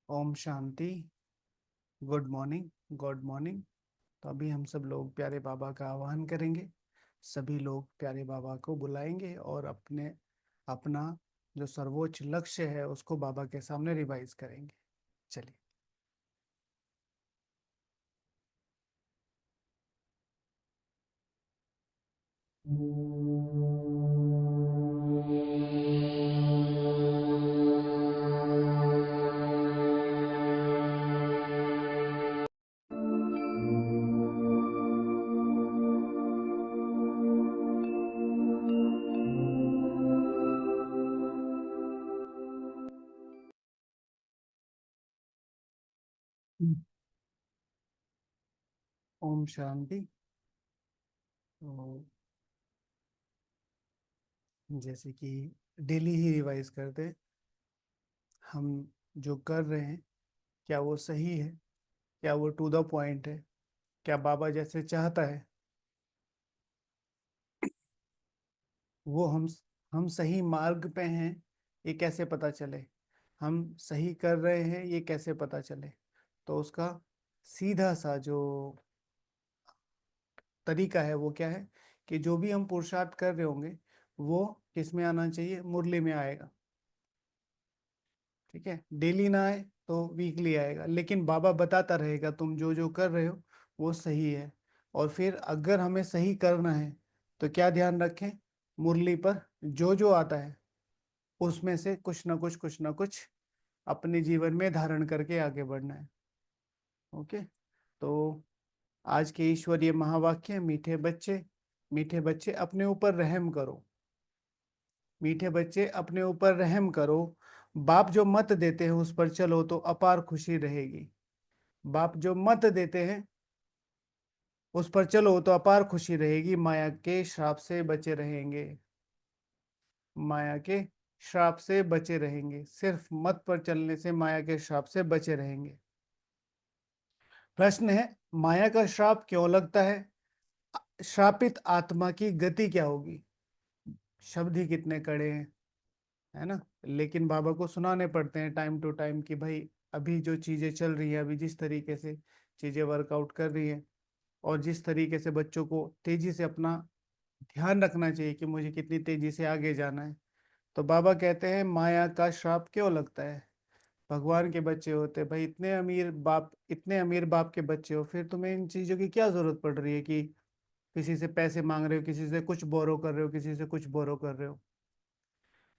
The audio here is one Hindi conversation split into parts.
ओम Shanti. Good morning. Good morning. तो अभी हम सब लोग प्यारे बाबा का आह्वान करेंगे। सभी लोग प्यारे बाबा को बुलाएंगे और अपने अपना जो सर्वोच्च लक्ष्य है उसको बाबा के सामने रिवाइज करेंगे। चलिए। ओम शांति। तो जैसे कि डेली ही रिवाइज करते, हम जो कर रहे हैं क्या वो सही है, क्या वो टू द पॉइंट है, क्या बाबा जैसे चाहता है, वो हम सही मार्ग पे हैं, ये कैसे पता चले, हम सही कर रहे हैं ये कैसे पता चले। तो उसका सीधा सा जो तरीका है वो क्या है कि जो भी हम पुरुषार्थ कर रहे होंगे वो किस में आना चाहिए, मुरली में आएगा। ठीक है, डेली ना आए तो वीकली आएगा, लेकिन बाबा बताता रहेगा तुम जो जो कर रहे हो वो सही है। और फिर अगर हमें सही करना है तो क्या ध्यान रखें, मुरली पर जो जो आता है उसमें से कुछ ना कुछ अपने जीवन में धारण करके आगे बढ़ना है। ओके। तो आज के ईश्वरीय महावाक्य, मीठे बच्चे अपने ऊपर रहम करो। मीठे बच्चे अपने ऊपर रहम करो। बाप जो मत देते हैं उस पर चलो तो अपार खुशी रहेगी। बाप जो मत देते हैं उस पर चलो तो अपार खुशी रहेगी। माया के श्राप से बचे रहेंगे। माया के श्राप से बचे रहेंगे। सिर्फ मत पर चलने से माया के श्राप से बचे रहेंगे। प्रश्न है, माया का श्राप क्यों लगता है? श्रापित आत्मा की गति क्या होगी? शब्द ही कितने कड़े हैं, है ना। लेकिन बाबा को सुनाने पड़ते हैं टाइम टू टाइम कि भाई अभी जो चीजें चल रही है, अभी जिस तरीके से चीजें वर्कआउट कर रही है और जिस तरीके से बच्चों को तेजी से अपना ध्यान रखना चाहिए कि मुझे कितनी तेजी से आगे जाना है। तो बाबा कहते हैं माया का श्राप क्यों लगता है? भगवान के बच्चे होते भाई, इतने अमीर बाप के बच्चे हो, फिर तुम्हें इन चीजों की क्या जरूरत पड़ रही है कि किसी से पैसे मांग रहे हो, किसी से कुछ बोरो कर रहे हो, किसी से कुछ बोरो कर रहे हो।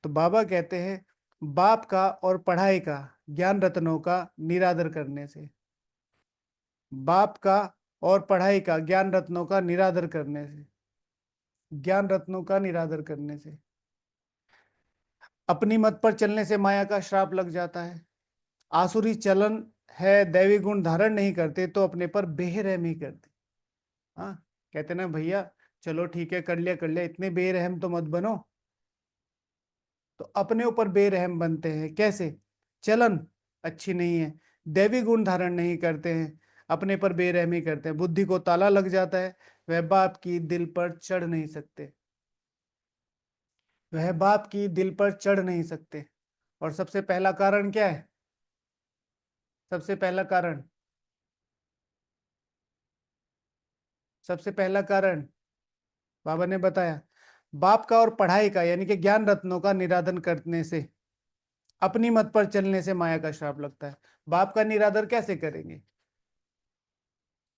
तो बाबा कहते हैं बाप का और पढ़ाई का, ज्ञान रत्नों का निरादर करने से, बाप का और पढ़ाई का, ज्ञान रत्नों का निरादर करने से, ज्ञान रत्नों का निरादर करने से अपनी मत पर चलने से माया का श्राप लग जाता है। आसुरी चलन है, दैवी गुण धारण नहीं करते तो अपने पर बेरहमी करते। हाँ, कहते ना भैया चलो ठीक है, कर लिया, इतने बेरहम तो मत बनो। तो अपने ऊपर बेरहम बनते हैं कैसे? चलन अच्छी नहीं है, दैवी गुण धारण नहीं करते हैं, अपने पर बेरहमी करते हैं, बुद्धि को ताला लग जाता है। वह बाप की दिल पर चढ़ नहीं सकते। वह बाप की दिल पर चढ़ नहीं सकते। और सबसे पहला कारण क्या है? सबसे पहला कारण, सबसे पहला कारण बाबा ने बताया, बाप का और पढ़ाई का यानी कि ज्ञान रत्नों का निरादन करने से, अपनी मत पर चलने से माया का श्राप लगता है। बाप का निरादर कैसे करेंगे?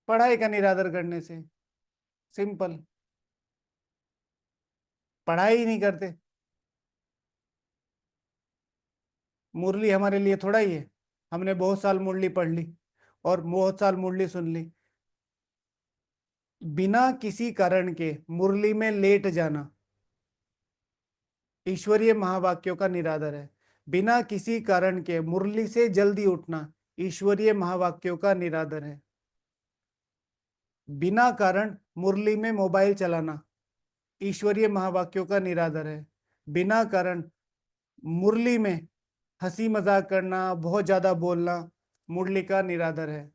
पढ़ाई का निरादर करने से। सिंपल। पढ़ाई ही नहीं करते, मुरली हमारे लिए थोड़ा ही है। हमने बहुत साल मुरली पढ़ ली और बहुत साल मुरली सुन ली, बिना किसी कारण के मुरली में लेट जाना ईश्वरीय महावाक्यों का निरादर है। बिना किसी कारण के मुरली से जल्दी उठना ईश्वरीय महावाक्यों का निरादर है। बिना कारण मुरली में मोबाइल चलाना ईश्वरीय महावाक्यों का निरादर है। बिना कारण मुरली में हंसी मजाक करना, बहुत ज्यादा बोलना मुरली का निरादर है।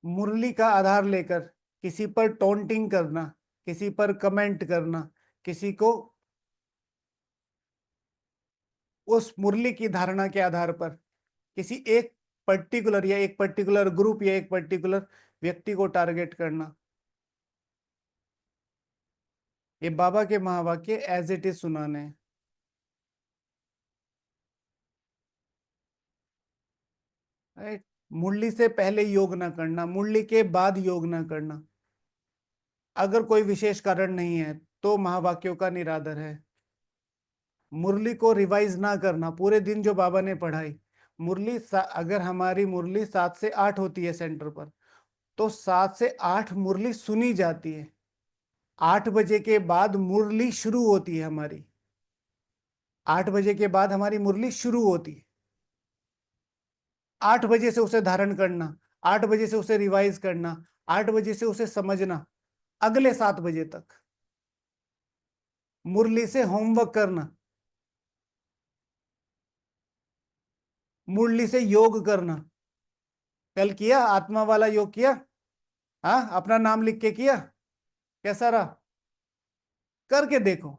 मुरली का आधार लेकर किसी पर टोंटिंग करना, किसी पर कमेंट करना, किसी को उस मुरली की धारणा के आधार पर किसी एक पर्टिकुलर या एक पर्टिकुलर ग्रुप या एक पर्टिकुलर व्यक्ति को टारगेट करना। ये बाबा के महावाक्य एज इट इज सुनाने हैं। राइट। मुरली से पहले योग ना करना, मुरली के बाद योग ना करना। अगर कोई विशेष कारण नहीं है तो महावाक्यों का निरादर है। मुरली को रिवाइज ना करना, पूरे दिन जो बाबा ने पढ़ाई मुरली, अगर हमारी मुरली 7 से 8 होती है सेंटर पर, तो 7 से 8 मुरली सुनी जाती है। 8 बजे के बाद मुरली शुरू होती है हमारी। 8 बजे के बाद हमारी मुरली शुरू होती है। 8 बजे से उसे धारण करना, 8 बजे से उसे रिवाइज करना, 8 बजे से उसे समझना, अगले 7 बजे तक मुरली से होमवर्क करना, मुरली से योग करना। कल किया आत्मा वाला योग किया? हाँ, अपना नाम लिख के किया? कैसा रहा? करके देखो,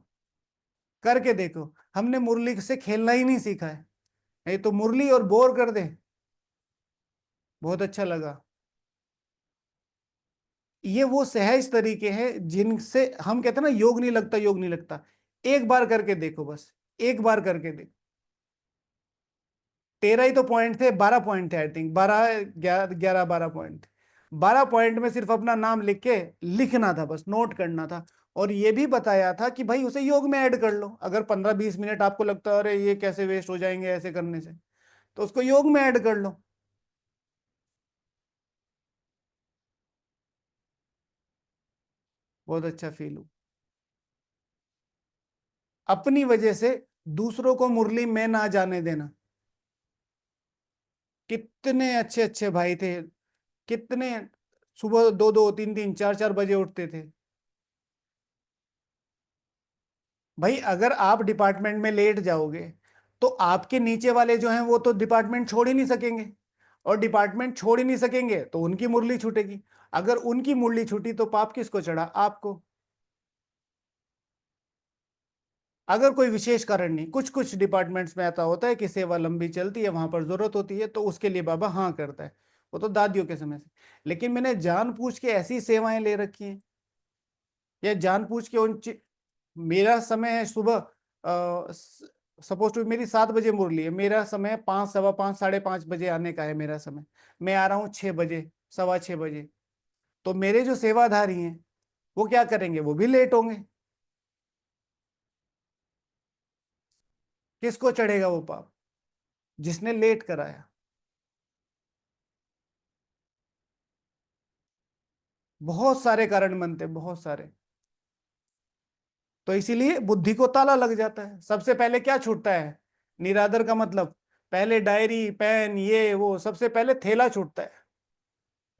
करके देखो। हमने मुरली से खेलना ही नहीं सीखा है, नहीं तो मुरली और बोर कर दे। बहुत अच्छा लगा। ये वो सहज तरीके हैं जिनसे हम कहते हैं ना योग नहीं लगता, योग नहीं लगता। एक बार करके देखो, बस एक बार करके देखो। 13 ही तो पॉइंट थे, 12 पॉइंट थे आई थिंक, 12 11 12 पॉइंट। 12 पॉइंट में सिर्फ अपना नाम लिख के लिखना था, बस नोट करना था। और ये भी बताया था कि भाई उसे योग में ऐड कर लो। अगर 15-20 मिनट आपको लगता है अरे ये कैसे वेस्ट हो जाएंगे ऐसे करने से, तो उसको योग में ऐड कर लो। बहुत अच्छा फील हो। अपनी वजह से दूसरों को मुरली में ना जाने देना। कितने अच्छे अच्छे भाई थे, कितने सुबह 2-2 3-3 4-4 बजे उठते थे। भाई अगर आप डिपार्टमेंट में लेट जाओगे तो आपके नीचे वाले जो हैं वो तो डिपार्टमेंट छोड़ ही नहीं सकेंगे, और डिपार्टमेंट छोड़ ही नहीं सकेंगे तो उनकी मुरली छूटेगी। अगर उनकी मुरली छूटी तो पाप किसको चढ़ा? आपको। अगर कोई विशेष कारण नहीं, कुछ कुछ डिपार्टमेंट्स में ऐसा होता है कि सेवा लंबी चलती है, वहां पर जरूरत होती है, तो उसके लिए बाबा हाँ करता है। वो तो दादियों के समय से। लेकिन मैंने जानबूझ के ऐसी सेवाएं ले रखी हैं, या जानबूझ के मेरा समय है सुबह, सपोज टू मेरी 7 बजे मुरली है, मेरा समय 5 सवा 5 5:30 बजे आने का है मेरा समय। मैं आ रहा हूँ 6 बजे, सवा 6 बजे। तो मेरे जो सेवाधारी हैं वो क्या करेंगे? वो भी लेट होंगे। किसको चढ़ेगा वो पाप? जिसने लेट कराया। बहुत सारे कारण बनते हैं, बहुत सारे। तो इसीलिए बुद्धि को ताला लग जाता है। सबसे पहले क्या छूटता है? निरादर का मतलब पहले डायरी पेन ये वो, सबसे पहले थैला छूटता है।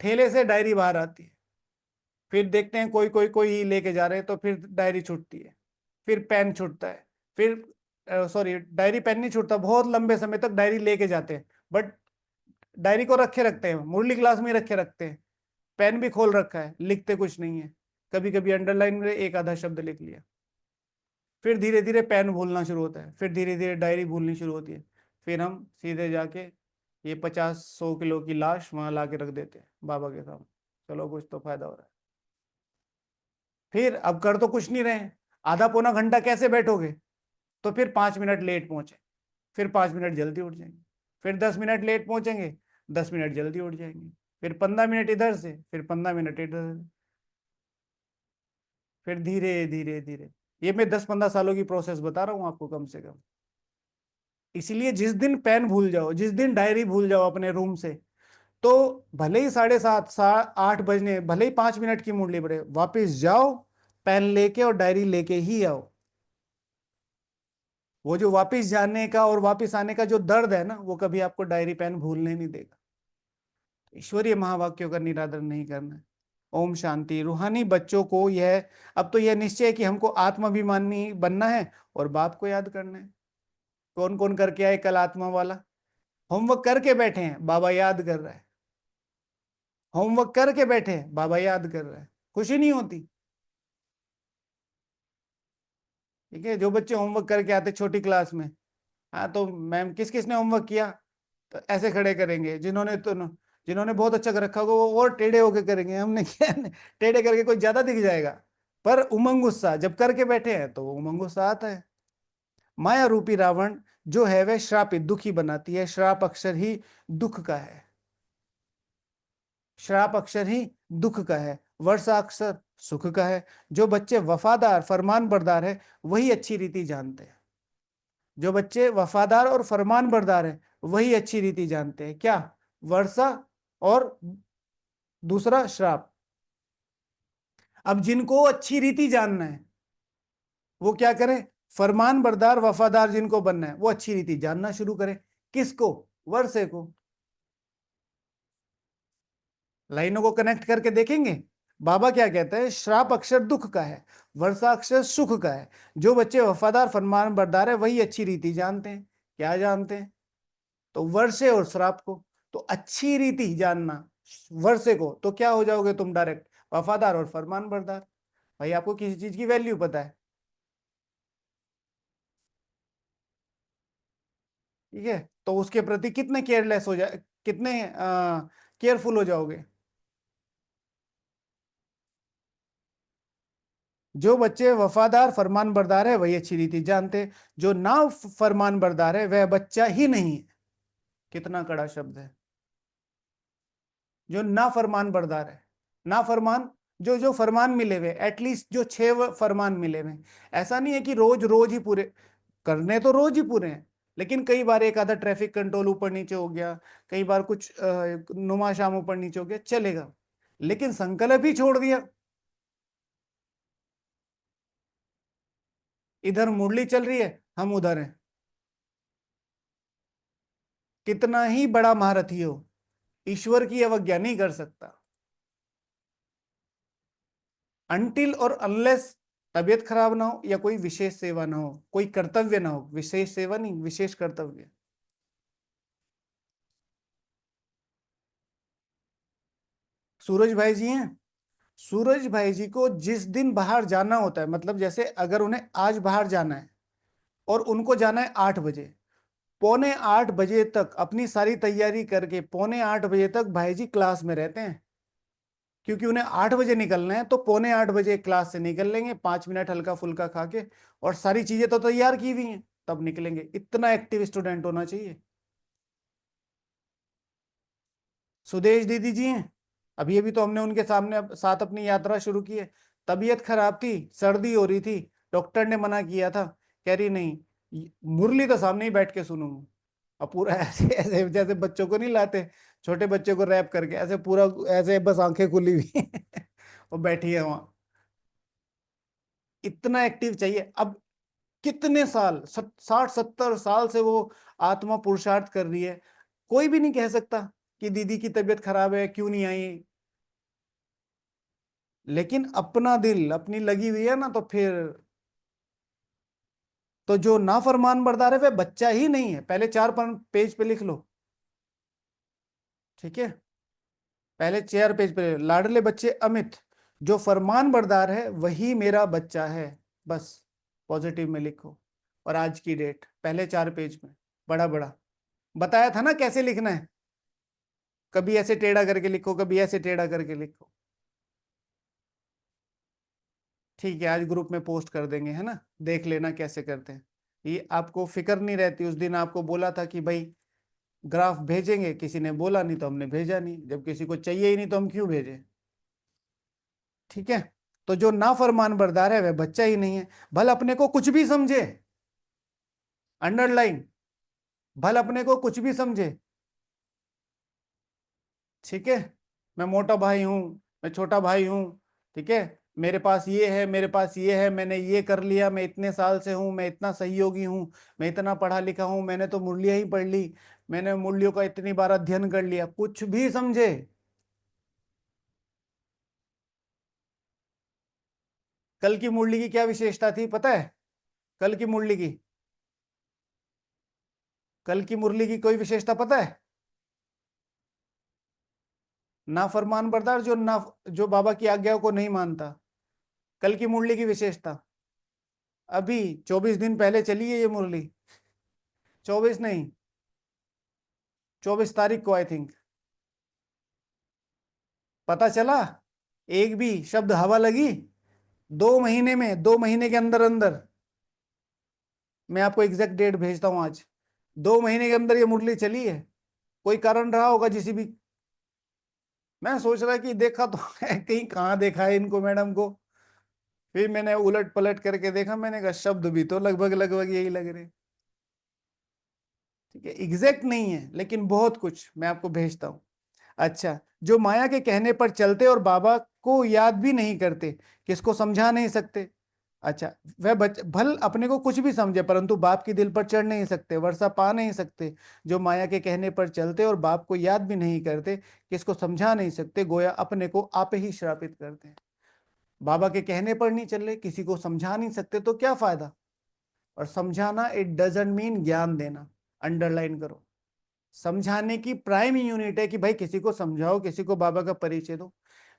थैले से डायरी बाहर आती है। फिर देखते हैं कोई कोई कोई लेके जा रहे हैं तो फिर डायरी छूटती है। फिर पेन छूटता है। फिर सॉरी, डायरी पेन नहीं छूटता, बहुत लंबे समय तक डायरी लेके जाते हैं, बट डायरी को रखे रखते हैं, मुरली क्लास में ही रखे रखते हैं। पेन भी खोल रखा है, लिखते कुछ नहीं है। कभी कभी अंडरलाइन में एक आधा शब्द लिख लिया। फिर धीरे धीरे पेन भूलना शुरू होता है, फिर धीरे धीरे डायरी भूलनी शुरू होती है। फिर हम सीधे जाके ये 50-100 किलो की लाश वहां ला के रख देते हैं बाबा के सामने। चलो कुछ तो फायदा हो रहा है। फिर अब कर तो कुछ नहीं रहे हैं, आधा पौना घंटा कैसे बैठोगे? तो फिर 5 मिनट लेट पहुंचे, फिर 5 मिनट जल्दी उठ जाएंगे। फिर 10 मिनट लेट पहुंचेंगे, 10 मिनट जल्दी उठ जाएंगे। फिर 15 मिनट इधर से, फिर 15 मिनट इधर से। फिर धीरे धीरे धीरे, ये मैं 10-15 सालों की प्रोसेस बता रहा हूँ आपको, कम से कम। इसलिए जिस दिन पेन भूल जाओ, जिस दिन डायरी भूल जाओ अपने रूम से, तो भले ही 7:30 8 बजने, भले ही 5 मिनट की मुरली पड़े, वापिस जाओ, पेन लेके और डायरी लेके ही आओ। वो जो वापिस जाने का और वापिस आने का जो दर्द है ना, वो कभी आपको डायरी पेन भूलने नहीं देगा। ईश्वरीय महावाक्यों का निरादर नहीं करना है। ओम शांति। रूहानी बच्चों को यह, अब तो यह निश्चय है कि हमको आत्माभिमानी बनना है और बाप को याद करना है। कौन कौन करके आए कल आत्मा वाला? होमवर्क करके बैठे हैं, बाबा याद कर रहा है। होमवर्क करके बैठे हैं, बाबा याद कर रहा है। खुशी नहीं होती? ठीक है, जो बच्चे होमवर्क करके आते छोटी क्लास में, हाँ तो मैम किस किसने होमवर्क किया, तो ऐसे खड़े करेंगे। जिन्होंने बहुत अच्छा कर रखा होगा वो और टेढ़े होके करेंगे, हमने किया नहीं। टेढ़े करके कोई ज्यादा दिख जाएगा। पर उमंग उत्साह जब करके बैठे हैं तो वो उमंग उत्साह आता है। माया रूपी रावण जो है वह श्रापित दुखी बनाती है, श्राप अक्षर ही दुख का है। श्राप अक्षर ही दुख का है, वर्षा अक्षर सुख का है। जो बच्चे वफादार फरमान बरदार है वही अच्छी रीति जानते हैं। जो बच्चे वफादार और फरमान बरदार है वही अच्छी रीति जानते हैं। क्या? वर्षा और दूसरा श्राप। अब जिनको अच्छी रीति जानना है वो क्या करें? फरमान बरदार वफादार जिनको बनना है वो अच्छी रीति जानना शुरू करें। किसको? वर्षे को। लाइनों को कनेक्ट करके देखेंगे। बाबा क्या कहते हैं? श्राप अक्षर दुख का है, वर्षा अक्षर सुख का है। जो बच्चे वफादार फरमान बरदार है वही अच्छी रीति जानते हैं। क्या जानते हैं? तो वर्षे और श्राप को। तो अच्छी रीति जानना वर्षे को, तो क्या हो जाओगे तुम? डायरेक्ट वफादार और फरमान बरदार। भाई आपको किसी चीज की वैल्यू पता है, ठीक है, तो उसके प्रति कितने केयरलेस हो जाए, कितने केयरफुल हो जाओगे। जो बच्चे वफादार फरमान बरदार है वही अच्छी रीति जानते हैं। जो ना फरमान बरदार है वह बच्चा ही नहीं है। कितना कड़ा शब्द है। जो ना फरमान बरदार है, ना फरमान, जो जो फरमान मिले हुए, एटलीस्ट जो 6 फरमान मिले हुए। ऐसा नहीं है कि रोज रोज ही पूरे करने, तो रोज ही पूरे हैं, लेकिन कई बार एक आधा ट्रैफिक कंट्रोल ऊपर नीचे हो गया, कई बार कुछ नुमा शाम ऊपर नीचे हो गया, चलेगा। लेकिन संकल्प ही छोड़ दिया। इधर मुरली चल रही है, हम उधर हैं। कितना ही बड़ा महारथी हो, ईश्वर की अवज्ञा नहीं कर सकता। अनटिल और अनलेस तबीयत खराब ना हो या कोई विशेष सेवा ना हो, कोई कर्तव्य ना हो, विशेष सेवा नहीं, विशेष कर्तव्य। सूरज भाई जी हैं। सूरज भाई जी को जिस दिन बाहर जाना होता है, मतलब जैसे अगर उन्हें आज बाहर जाना है और उनको जाना है 8 बजे, 7:45 तक अपनी सारी तैयारी करके 7:45 तक भाई जी क्लास में रहते हैं। क्योंकि उन्हें 8 बजे निकलना है तो 7:45 क्लास से निकल लेंगे, 5 मिनट हल्का फुल्का खा के, और सारी चीजें तो तैयार की हुई हैं, तब निकलेंगे। इतना एक्टिव स्टूडेंट होना चाहिए। सुदेश दीदी जी हैं। अभी अभी तो हमने उनके सामने साथ अपनी यात्रा शुरू की है। तबीयत खराब थी, सर्दी हो रही थी, डॉक्टर ने मना किया था, कह रही नहीं, मुरली तो सामने ही बैठ के सुनूंगी। अब पूरा ऐसे ऐसे जैसे बच्चों को नहीं लाते, छोटे बच्चे को रैप करके, ऐसे पूरा ऐसे बस आंखें खुली हुई और बैठी है वहां। इतना एक्टिव चाहिए। अब कितने साल, 60-70 साल से वो आत्मा पुरुषार्थ कर रही है। कोई भी नहीं कह सकता कि दीदी की तबीयत खराब है क्यों नहीं आई। लेकिन अपना दिल अपनी लगी हुई है ना, तो फिर तो जो नाफरमान बरदार है वह बच्चा ही नहीं है। पहले 4 पेज पे लिख लो, ठीक है। पहले 4 पेज पे, लाडले बच्चे अमित, जो फरमान बरदार है वही मेरा बच्चा है। बस पॉजिटिव में लिखो। और आज की डेट पहले 4 पेज में, बड़ा बड़ा बताया था ना कैसे लिखना है। कभी ऐसे टेढ़ा करके लिखो, कभी ऐसे टेढ़ा करके लिखो। ठीक है, आज ग्रुप में पोस्ट कर देंगे, है ना, देख लेना कैसे करते हैं। ये आपको फिक्र नहीं रहती। उस दिन आपको बोला था कि भाई ग्राफ भेजेंगे, किसी ने बोला नहीं तो हमने भेजा नहीं। जब किसी को चाहिए ही नहीं तो हम क्यों भेजें? ठीक है। तो जो नाफरमान बरदार है वह बच्चा ही नहीं है। भल अपने को कुछ भी समझे, अंडरलाइन, भल अपने को कुछ भी समझे, ठीक है। मैं मोटा भाई हूं, मैं छोटा भाई हूं, ठीक है, मेरे पास ये है, मेरे पास ये है, मैंने ये कर लिया, मैं इतने साल से हूं, मैं इतना सहयोगी हूं, मैं इतना पढ़ा लिखा हूं, मैंने तो मुरलियां ही पढ़ ली, मैंने मुरलियों का इतनी बार अध्ययन कर लिया, कुछ भी समझे। कल की मुरली की क्या विशेषता थी पता है? कल की मुरली की, कल की मुरली की कोई विशेषता पता है? ना फरमान बरदार, जो ना, जो बाबा की आज्ञाओं को नहीं मानता। कल की मुरली की विशेषता, अभी 24 दिन पहले चली है ये मुरली। 24 नहीं, 24 तारीख को आई थिंक। पता चला? एक भी शब्द हवा लगी? 2 महीने में, 2 महीने के अंदर अंदर, मैं आपको एग्जैक्ट डेट भेजता हूं आज, 2 महीने के अंदर ये मुरली चली है। कोई कारण रहा होगा जिसी भी, मैं सोच रहा कि देखा तो है कहीं, कहाँ देखा है इनको मैडम को। फिर मैंने उलट पलट करके देखा, मैंने कहा शब्द भी तो लगभग लगभग यही लग रहे। ठीक है, एग्जैक्ट नहीं है लेकिन बहुत कुछ मैं आपको भेजता हूं। अच्छा, जो माया के कहने पर चलते और बाबा को याद भी नहीं करते, किसको समझा नहीं सकते। अच्छा, वह भल अपने को कुछ भी समझे परंतु बाप की दिल पर चढ़ नहीं सकते, वर्षा पा नहीं सकते। जो माया के कहने पर चलते और बाप को याद भी नहीं करते, किसको समझा नहीं सकते, गोया अपने को आप ही श्रापित करते हैं। बाबा के कहने पर नहीं चल रहे, किसी को समझा नहीं सकते, तो क्या फायदा। और समझाना इट डजंट मीन ज्ञान देना, अंडरलाइन करो। समझाने की प्राइम यूनिट है कि भाई किसी को समझाओ, किसी को बाबा का परिचय दो।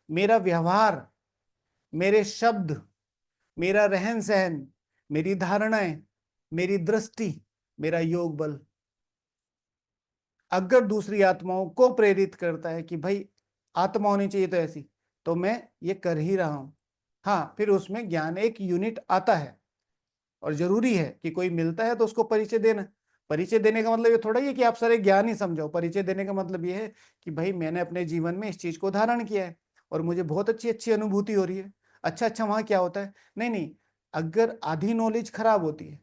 मेरा व्यवहार, मेरे शब्द, मेरा रहन सहन, मेरी धारणाएं, मेरी दृष्टि, मेरा योग बल अगर दूसरी आत्माओं को प्रेरित करता है कि भाई आत्मा होनी चाहिए तो ऐसी, तो मैं ये कर ही रहा हूं। हाँ, फिर उसमें ज्ञान एक यूनिट आता है और जरूरी है कि कोई मिलता है तो उसको परिचय देना। परिचय देने का मतलब ये थोड़ा ही है कि आप सारे ज्ञान ही समझो। परिचय देने का मतलब ये है कि भाई मैंने अपने जीवन में इस चीज को धारण किया है और मुझे बहुत अच्छी अच्छी अनुभूति हो रही है। अच्छा अच्छा, वहां क्या होता है? नहीं नहीं, अगर आधी नॉलेज खराब होती है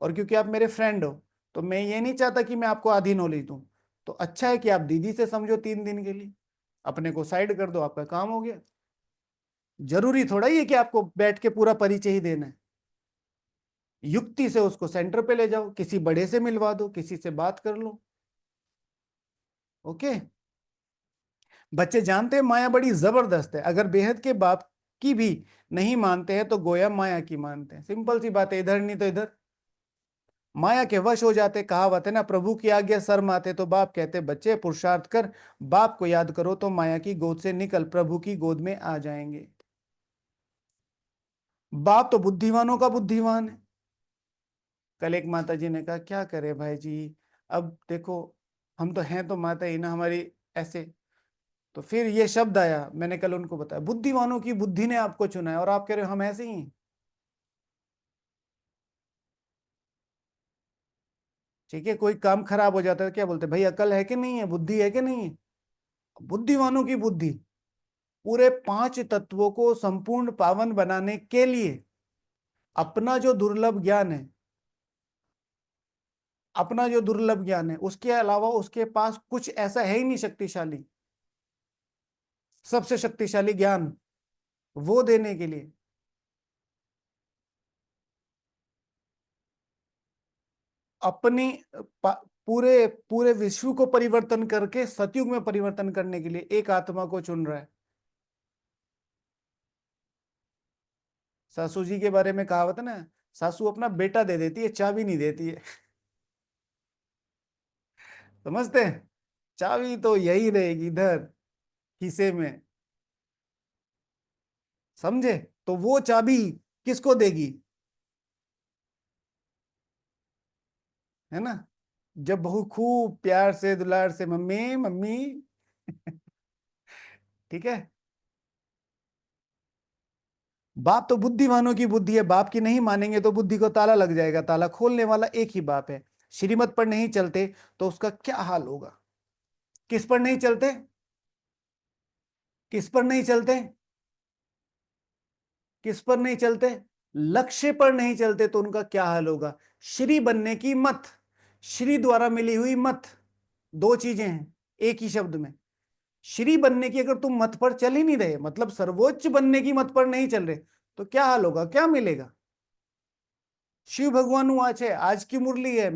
और क्योंकि आप मेरे फ्रेंड हो तो मैं ये नहीं चाहता कि मैं आपको आधी नॉलेज दूं। तो अच्छा है कि आप दीदी से समझो 3 दिन के लिए, अपने को साइड कर दो, आपका काम हो गया। जरूरी थोड़ा ही है कि आपको बैठ के पूरा परिचय ही देना है। युक्ति से उसको सेंटर पे ले जाओ, किसी बड़े से मिलवा दो, किसी से बात कर लो। ओके। बच्चे जानते हैं माया बड़ी जबरदस्त है, अगर बेहद के बाप की भी नहीं मानते हैं तो गोया माया की मानते हैं। सिंपल सी बात है, इधर नहीं तो इधर माया के वश हो जाते। कहावत है ना, प्रभु की आज्ञा शर्म आते तो बाप कहते बच्चे पुरुषार्थ कर बाप को याद करो तो माया की गोद से निकल प्रभु की गोद में आ जाएंगे। बाप तो बुद्धिमानों का बुद्धिमान है। कल एक माता जी ने कहा क्या करे भाई जी, अब देखो हम तो हैं तो माता ही ना हमारी, ऐसे। तो फिर ये शब्द आया, मैंने कल उनको बताया, बुद्धिमानों की बुद्धि ने आपको चुना है और आप कह रहे हो हम ऐसे ही हैं। ठीक है, कोई काम खराब हो जाता है क्या बोलते हैं, भाई अकल है कि नहीं है, बुद्धि है कि नहीं है। बुद्धिमानों की बुद्धि पूरे 5 तत्वों को संपूर्ण पावन बनाने के लिए अपना जो दुर्लभ ज्ञान है, अपना जो दुर्लभ ज्ञान है उसके अलावा उसके पास कुछ ऐसा है ही नहीं शक्तिशाली, सबसे शक्तिशाली ज्ञान वो देने के लिए अपनी पूरे पूरे विश्व को परिवर्तन करके सतयुग में परिवर्तन करने के लिए एक आत्मा को चुन रहा है। सासू जी के बारे में कहावत है ना, सासू अपना बेटा दे देती है, चाबी नहीं देती है। समझते हैं? चाबी तो यही रहेगी इधर खीसे में। समझे? तो वो चाबी किसको देगी? है ना, जब बहू खूब प्यार से दुलार से मम्मी मम्मी। ठीक है। बाप तो बुद्धिमानों की बुद्धि है, बाप की नहीं मानेंगे तो बुद्धि को ताला लग जाएगा, ताला खोलने वाला एक ही बाप है। श्रीमत पर नहीं चलते तो उसका क्या हाल होगा। किस पर नहीं चलते? किस पर नहीं चलते? किस पर नहीं चलते? लक्ष्य पर नहीं चलते तो उनका क्या हाल होगा। श्री बनने की मत, श्री द्वारा मिली हुई मत, दो चीजें हैं एक ही शब्द में। श्री बनने की अगर तुम मत पर चल ही नहीं रहे, मतलब सर्वोच्च बनने की मत पर नहीं चल रहे, तो क्या हाल होगा, क्या मिलेगा। शिव भगवान आज है, आज की मुरली है,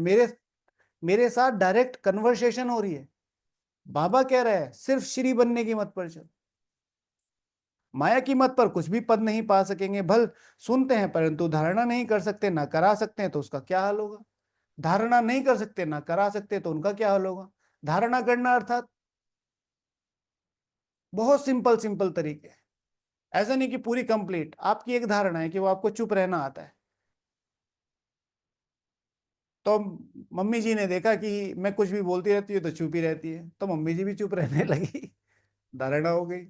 मेरे साथ डायरेक्ट कन्वर्सेशन हो रही है। बाबा कह रहा है सिर्फ श्री बनने की मत पर चल, माया की मत पर कुछ भी पद नहीं पा सकेंगे। भल सुनते हैं परंतु धारणा नहीं कर सकते, ना करा सकते हैं तो उसका क्या हाल होगा। धारणा नहीं कर सकते ना करा सकते तो उनका क्या हाल होगा। धारणा करना अर्थात बहुत सिंपल सिंपल तरीके हैं। ऐसा नहीं कि पूरी कंप्लीट, आपकी एक धारणा है कि वो आपको चुप रहना आता है। तो मम्मी जी ने देखा कि मैं कुछ भी बोलती रहती हूँ तो चुप ही रहती है, तो मम्मी जी भी चुप रहने लगी। धारणा हो गई।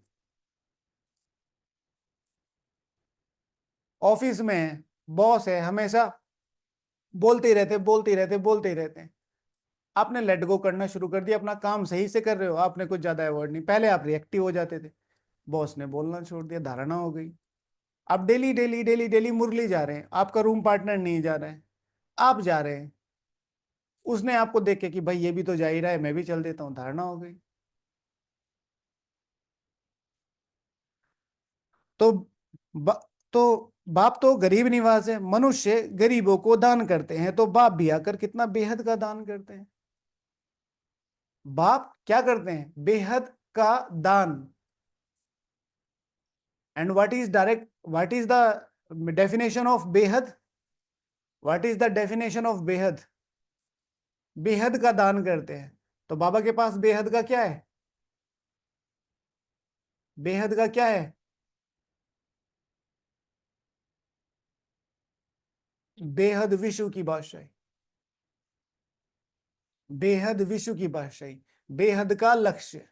ऑफिस में बॉस है, हमेशा बोलते ही रहते, बोलते ही रहते, बोलते ही रहते हैं। आपने लेट गो करना शुरू कर दिया, अपना काम सही से कर रहे हो, आपने कुछ ज्यादा अवॉइड नहीं, पहले आप रिएक्टिव हो जाते थे, बॉस ने बोलना छोड़ दिया, धारणा हो गई। आप डेली डेली डेली डेली मुरली जा रहे हैं, आपका रूम पार्टनर नहीं जा रहा है, आप जा रहे हैं, उसने आपको देख के कि भाई ये भी तो जा ही रहा है, मैं भी चल देता हूं, धारणा हो गई। तो बा, तो बाप तो गरीब निवास है, मनुष्य गरीबों को दान करते हैं, तो बाप भी आकर कितना बेहद का दान करते हैं। बाप क्या करते हैं? बेहद का दान। And what is the definition of बेहद? What is the definition of बेहद? बेहद का दान करते हैं। तो बाबा के पास बेहद का क्या है? बेहद का क्या है? बेहद विश्व की बादशाही। बेहद विश्व की बादशाही, बेहद का लक्ष्य,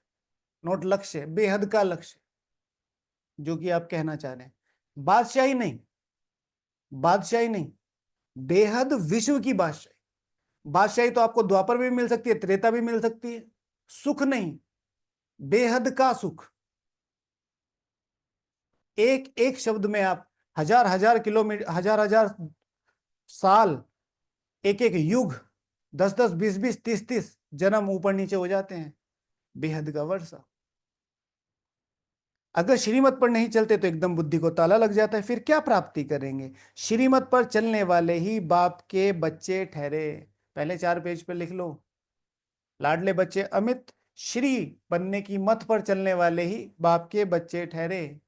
नोट लक्ष्य, बेहद का लक्ष्य, जो कि आप कहना चाह रहे हैं। बादशाही नहीं, बादशाही नहीं, बेहद विश्व की बादशाही। बादशाही तो आपको द्वापर भी मिल सकती है, त्रेता भी मिल सकती है। सुख नहीं, बेहद का सुख। एक एक शब्द में आप हजार हजार किलोमीटर, हजार हजार साल, एक एक युग, 10 10 20 20 30 30 जन्म ऊपर नीचे हो जाते हैं, बेहद का वर्षा। अगर श्रीमत पर नहीं चलते तो एकदम बुद्धि को ताला लग जाता है, फिर क्या प्राप्ति करेंगे? श्रीमत पर चलने वाले ही बाप के बच्चे ठहरे। पहले 4 पेज पर लिख लो, लाडले बच्चे अमित श्री बनने की मत पर चलने वाले ही बाप के बच्चे ठहरे।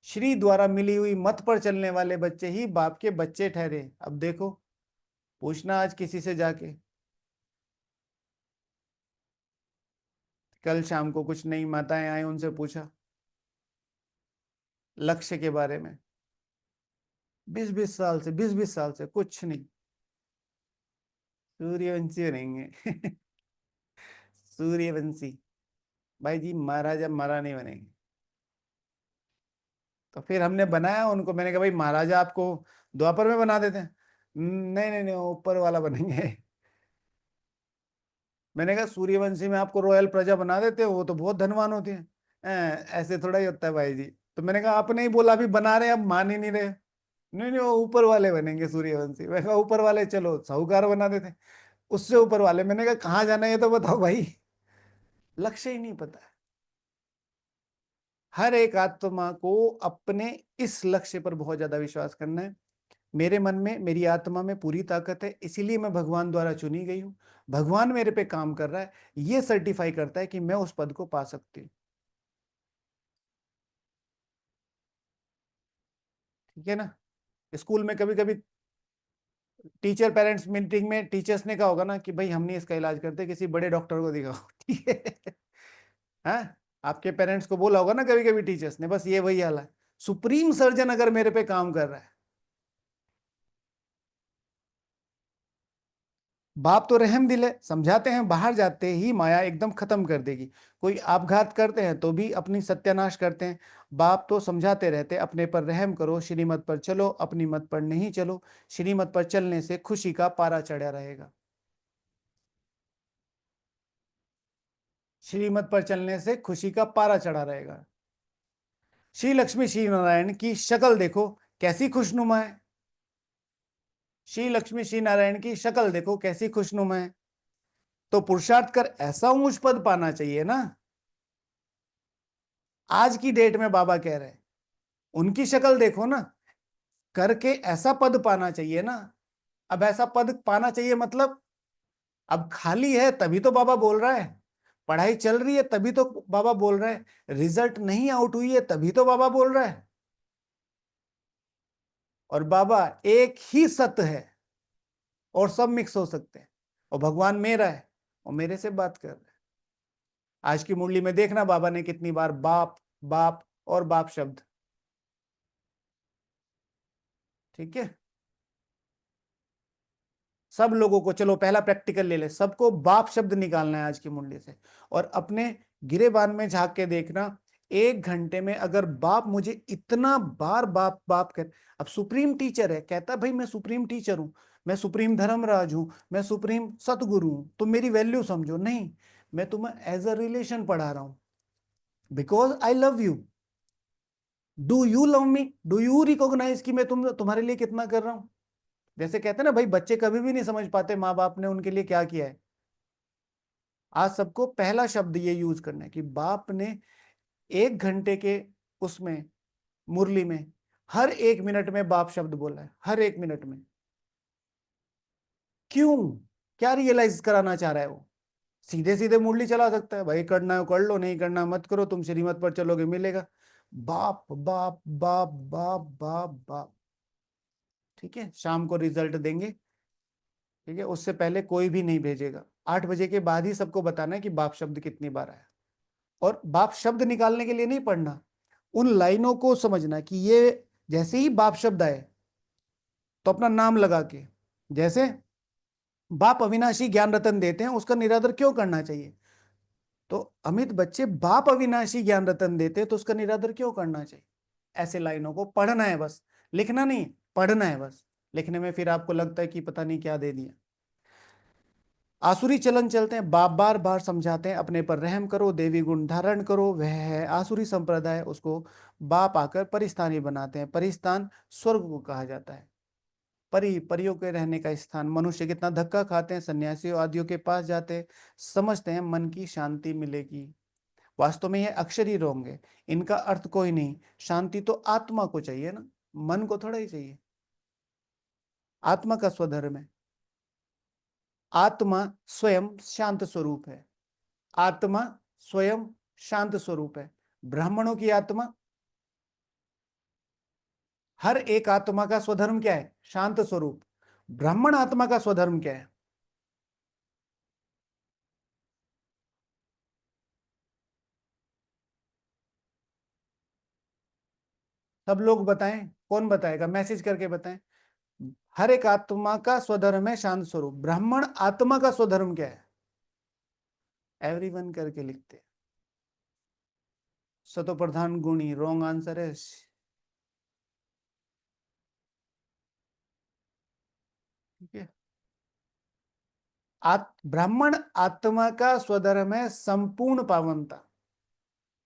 श्री द्वारा मिली हुई मत पर चलने वाले बच्चे ही बाप के बच्चे ठहरे। अब देखो, पूछना आज किसी से जाके, कल शाम को कुछ नई माताएं आई, उनसे पूछा लक्ष्य के बारे में, 20 20 साल से, 20 20 साल से कुछ नहीं, सूर्यवंशी बनेंगे। सूर्यवंशी। भाई जी, महाराजा महारानी नहीं बनेंगे। तो फिर हमने बनाया उनको, मैंने कहा भाई महाराजा आपको द्वापर में बना देते हैं। नहीं नहीं नहीं, वो ऊपर वाला बनेंगे। मैंने कहा सूर्यवंशी में आपको रॉयल प्रजा बना देते हो, वो तो बहुत धनवान होती है। ऐसे थोड़ा ही होता है भाई जी। तो मैंने कहा आपने ही बोला, अभी बना रहे हैं, अब मान ही नहीं रहे। नहीं नहीं, वो ऊपर वाले बनेंगे सूर्यवंशी। मैंने कहा ऊपर वाले चलो साहूकार बना देते हैं। उससे ऊपर वाले, मैंने कहा कहाँ जाना है ये तो बताओ भाई। लक्ष्य ही नहीं पता है। हर एक आत्मा को अपने इस लक्ष्य पर बहुत ज्यादा विश्वास करना है। मेरे मन में, मेरी आत्मा में पूरी ताकत है, इसीलिए मैं भगवान द्वारा चुनी गई हूं। भगवान मेरे पे काम कर रहा है, ये सर्टिफाई करता है कि मैं उस पद को पा सकती हूँ। ठीक है ना? स्कूल में कभी कभी टीचर पेरेंट्स मीटिंग में टीचर्स ने कहा होगा ना कि भाई हम नहीं इसका इलाज करते, किसी बड़े डॉक्टर को दिखाओ। ठीक है? हाँ, आपके पेरेंट्स को बोला होगा ना कभी कभी टीचर्स ने, बस ये वही हाल है। सुप्रीम सर्जन अगर मेरे पे काम कर रहा है, बाप तो रहम दिल है, समझाते हैं बाहर जाते ही माया एकदम खत्म कर देगी। कोई आपघात करते हैं तो भी अपनी सत्यानाश करते हैं, बाप तो समझाते रहते अपने पर रहम करो, श्रीमत पर चलो, अपनी मत पर नहीं चलो। श्रीमत पर चलने से खुशी का पारा चढ़ा रहेगा। श्रीमत पर चलने से खुशी का पारा चढ़ा रहेगा। श्री लक्ष्मी श्री नारायण की शक्ल देखो कैसी खुशनुमा है। श्री लक्ष्मी श्री नारायण की शक्ल देखो कैसी खुशनुमा है। तो पुरुषार्थ कर ऐसा ऊंच पद पाना चाहिए ना। आज की डेट में बाबा कह रहे हैं, उनकी शक्ल देखो ना, करके ऐसा पद पाना चाहिए ना। अब ऐसा पद पाना चाहिए मतलब, अब खाली है तभी तो बाबा बोल रहा है, पढ़ाई चल रही है तभी तो बाबा बोल रहा है, रिजल्ट नहीं आउट हुई है तभी तो बाबा बोल रहा है। और बाबा एक ही सत्य है, और सब मिक्स हो सकते हैं, और भगवान मेरा है और मेरे से बात कर रहा है। आज की मुरली में देखना बाबा ने कितनी बार बाप, बाप और बाप शब्द। ठीक है? सब लोगों को, चलो पहला प्रैक्टिकल ले ले, सबको बाप शब्द निकालना है आज की मुंडी से, और अपने गिरेबान में झांक के देखना, 1 घंटे में अगर बाप मुझे इतना बार बाप बाप कर, अब सुप्रीम टीचर है, कहता भाई मैं सुप्रीम टीचर हूं, मैं सुप्रीम धर्मराज हूं, मैं सुप्रीम सतगुरु हूं, तो मेरी वैल्यू समझो, नहीं, मैं तुम्हें एज अ रिलेशन पढ़ा रहा हूं, because I love you. Do you love me? Do you recognise कि मैं तुम्हारे लिए कितना कर रहा हूं? जैसे कहते हैं ना भाई, बच्चे कभी भी नहीं समझ पाते माँ बाप ने उनके लिए क्या किया है। आज सबको पहला शब्द ये यूज करना है कि बाप ने 1 घंटे के उसमें मुरली में हर 1 मिनट में बाप शब्द बोला है, हर 1 मिनट में। क्यों? क्या रियलाइज कराना चाह रहा है वो? सीधे सीधे मुरली चला सकता है, भाई करना है कर लो, नहीं करना मत करो, तुम श्रीमत पर चलोगे मिलेगा। बाप बाप बाप बाप बाप बाप। ठीक है, शाम को रिजल्ट देंगे, ठीक है, उससे पहले कोई भी नहीं भेजेगा। 8 बजे के बाद ही सबको बताना है कि बाप शब्द कितनी बार आया। और बाप शब्द निकालने के लिए नहीं पढ़ना, उन लाइनों को समझना कि ये जैसे ही बाप शब्द आए तो अपना नाम लगा के, जैसे बाप अविनाशी ज्ञान रतन देते हैं, उसका निरादर क्यों करना चाहिए? तो अमित बच्चे बाप अविनाशी ज्ञान रतन देते हैं तो उसका निरादर क्यों करना चाहिए? ऐसे लाइनों को पढ़ना है बस, लिखना नहीं, पढ़ना है बस। लिखने में फिर आपको लगता है कि पता नहीं क्या दे दिया। आसुरी चलन चलते हैं, बाप बार बार समझाते हैं अपने पर रहम करो, देवी गुण धारण करो, वह है आसुरी संप्रदाय। उसको बाप आकर परिस्थानी बनाते हैं। परिस्थान स्वर्ग को कहा जाता है, परियों के रहने का स्थान। मनुष्य कितना धक्का खाते हैं, सन्यासियों आदियों के पास जाते हैं, समझते हैं मन की शांति मिलेगी। वास्तव में ये अक्षर ही रोंग है, इनका अर्थ कोई नहीं। शांति तो आत्मा को चाहिए ना, मन को थोड़ा ही चाहिए। आत्मा का स्वधर्म है, आत्मा स्वयं शांत स्वरूप है, आत्मा स्वयं शांत स्वरूप है। ब्राह्मणों की आत्मा, हर एक आत्मा का स्वधर्म क्या है? शांत स्वरूप। ब्राह्मण आत्मा का स्वधर्म क्या है? सब लोग बताएं, कौन बताएगा? मैसेज करके बताएं। हर एक आत्मा का स्वधर्म है शांत स्वरूप। ब्राह्मण आत्मा का स्वधर्म क्या है? एवरीवन करके लिखते हैं। सतो प्रधान गुणी, रॉन्ग आंसर है। ठीक है, ब्राह्मण आत्मा का स्वधर्म है संपूर्ण पावनता।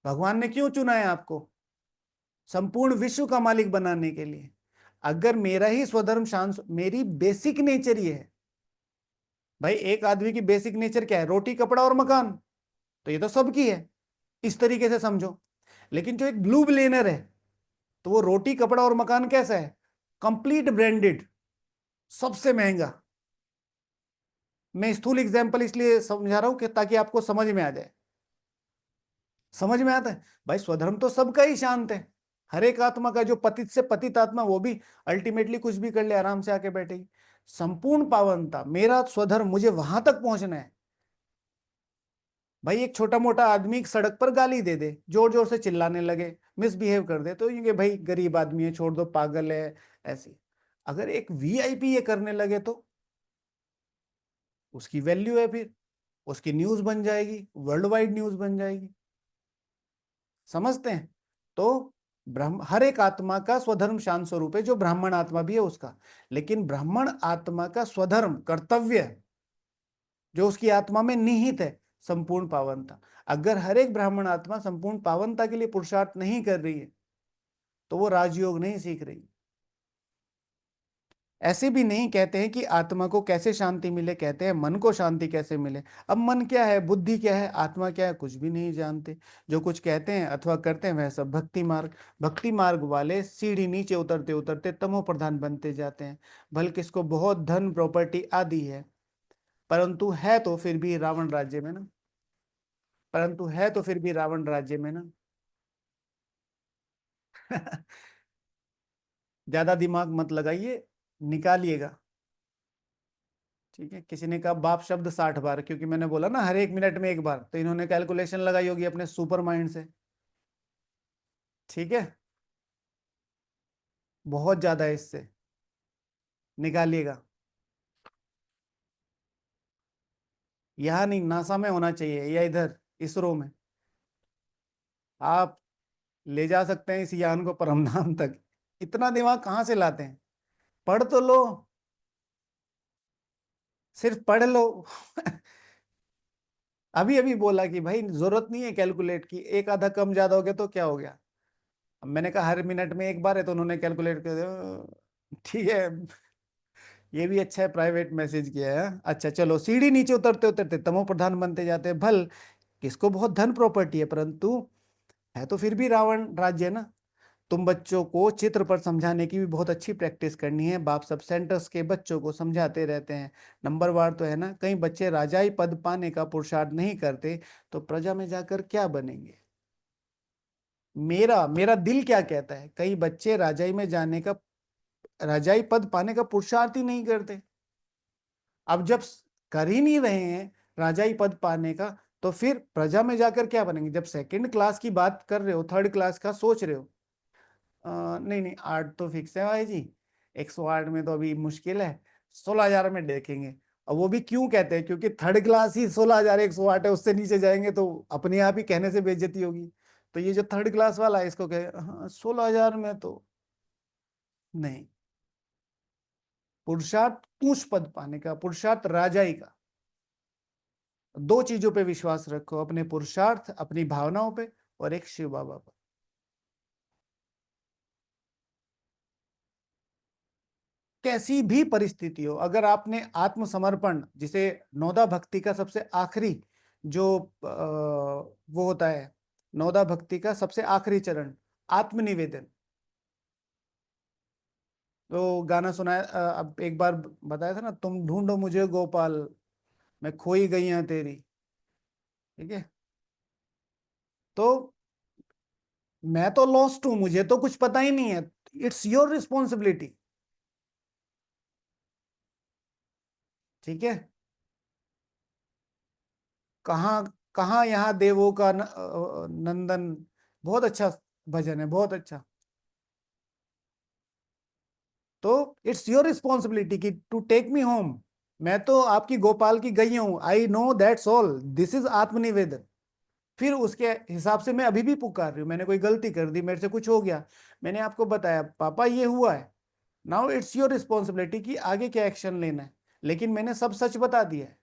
भगवान ने क्यों चुना है आपको? संपूर्ण विश्व का मालिक बनाने के लिए। अगर मेरा ही स्वधर्म शांत, मेरी बेसिक नेचर ये है भाई, एक आदमी की बेसिक नेचर क्या है? रोटी कपड़ा और मकान, तो ये तो सबकी है, इस तरीके से समझो। लेकिन जो एक ब्लू बिलियनर है, तो वो रोटी कपड़ा और मकान कैसा है? कंप्लीट ब्रांडेड, सबसे महंगा। मैं स्थूल एग्जांपल इसलिए समझा रहा हूं कि ताकि आपको समझ में आ जाए। समझ में आता है भाई, स्वधर्म तो सबका ही शांत है। हर एक आत्मा का, जो पतित से पतित आत्मा, वो भी अल्टीमेटली कुछ भी कर ले, आराम से आके बैठेगी। संपूर्ण पावनता, मेरा स्वधर्म, मुझे वहां तक पहुंचना है। भाई एक छोटा मोटा आदमी सड़क पर गाली दे दे, जोर जोर से चिल्लाने लगे, मिसबिहेव कर दे, तो ये भाई गरीब आदमी है, छोड़ दो, पागल है, ऐसी। अगर एक वीआईपी ये करने लगे तो उसकी वैल्यू है, फिर उसकी न्यूज बन जाएगी, वर्ल्ड वाइड न्यूज बन जाएगी। समझते हैं? तो ब्रह्म, हर एक आत्मा का स्वधर्म शांत स्वरूप है, जो ब्राह्मण आत्मा भी है उसका। लेकिन ब्राह्मण आत्मा का स्वधर्म कर्तव्य, जो उसकी आत्मा में निहित है, संपूर्ण पावनता। अगर हर एक ब्राह्मण आत्मा संपूर्ण पावनता के लिए पुरुषार्थ नहीं कर रही है, तो वो राजयोग नहीं सीख रही। ऐसे भी नहीं कहते हैं कि आत्मा को कैसे शांति मिले, कहते हैं मन को शांति कैसे मिले। अब मन क्या है, बुद्धि क्या है, आत्मा क्या है, कुछ भी नहीं जानते। जो कुछ कहते हैं अथवा करते हैं वह सब भक्ति मार्ग। भक्ति मार्ग वाले सीढ़ी नीचे उतरते उतरते तमो प्रधान बनते जाते हैं। भले किसको बहुत धन प्रॉपर्टी आदि है, परंतु है तो फिर भी रावण राज्य में ना, परंतु है तो फिर भी रावण राज्य में ना। ज्यादा दिमाग मत लगाइए, निकालिएगा। ठीक है, किसी ने कहा बाप शब्द 60 बार, क्योंकि मैंने बोला ना हर 1 मिनट में 1 बार, तो इन्होंने कैलकुलेशन लगाई होगी अपने सुपर माइंड से। ठीक है, बहुत ज्यादा है, इससे निकालिएगा। यहाँ नहीं, नासा में होना चाहिए या इधर इसरो में। आप ले जा सकते हैं इस यान को परमधाम तक। इतना दिमाग कहाँ से लाते हैं? पढ़ तो लो, सिर्फ पढ़ लो। अभी अभी बोला कि भाई जरूरत नहीं है कैलकुलेट की, एक आधा कम ज्यादा हो गया तो क्या हो गया। अब मैंने कहा हर मिनट में एक बार है, तो उन्होंने कैलकुलेट कर दिया। ठीक है, ये भी अच्छा है, प्राइवेट मैसेज किया है। अच्छा चलो, सीढ़ी नीचे उतरते उतरते तमो प्रधान बनते जाते हैं। भल किसको बहुत धन प्रॉपर्टी है, परंतु है तो फिर भी रावण राज्य है ना। तुम बच्चों को चित्र पर समझाने की भी बहुत अच्छी प्रैक्टिस करनी है। बाप सब सेंटर्स के बच्चों को समझाते रहते हैं, नंबर वार तो है ना। कई बच्चे राजाई पद पाने का पुरुषार्थ नहीं करते, तो प्रजा में जाकर क्या बनेंगे? मेरा मेरा दिल क्या कहता है, कई बच्चे राजाई में जाने का, राजाई पद पाने का पुरुषार्थ ही नहीं करते। अब जब कर ही नहीं रहे हैं राजाई पद पाने का, तो फिर प्रजा में जाकर क्या बनेंगे? जब सेकंड क्लास की बात कर रहे हो, थर्ड क्लास का सोच रहे हो, नहीं नहीं, 8 तो फिक्स है भाई जी। 108 में तो अभी मुश्किल है, 16,000 में देखेंगे। और वो भी क्यों कहते हैं? क्योंकि थर्ड क्लास ही 16,108 है, उससे नीचे जाएंगे तो अपने आप ही कहने से बेइज्जती होगी। तो ये जो थर्ड क्लास वाला है, इसको कहे हाँ 16,000 में तो नहीं। पुरुषार्थ पूछ पद पाने का, पुरुषार्थ राजाई का। दो चीजों पे विश्वास रखो, अपने पुरुषार्थ, अपनी भावनाओं पे, और एक शिव बाबा पर। कैसी भी परिस्थिति हो, अगर आपने आत्मसमर्पण, जिसे नौदा भक्ति का सबसे आखिरी जो वो होता है, नौदा भक्ति का सबसे आखिरी चरण आत्मनिवेदन। तो गाना सुनाया, अब एक बार बताया था ना, तुम ढूंढो मुझे गोपाल, मैं खोई गई हूं तेरी। ठीक है, तो मैं तो लॉस्ट हूं, मुझे तो कुछ पता ही नहीं है। It's your responsibility. ठीक है, कहाँ कहाँ यहाँ देवों का नंदन, बहुत अच्छा भजन है, बहुत अच्छा। तो इट्स योर रिस्पॉन्सिबिलिटी कि टू टेक मी होम। मैं तो आपकी गोपाल की गई हूं, I know that's all, this is आत्मनिवेदन। फिर उसके हिसाब से मैं अभी भी पुकार रही हूँ, मैंने कोई गलती कर दी, मेरे से कुछ हो गया, मैंने आपको बताया पापा ये हुआ है, नाउ इट्स योर रिस्पॉन्सिबिलिटी कि आगे क्या एक्शन लेना है। लेकिन मैंने सब सच बता दिया है।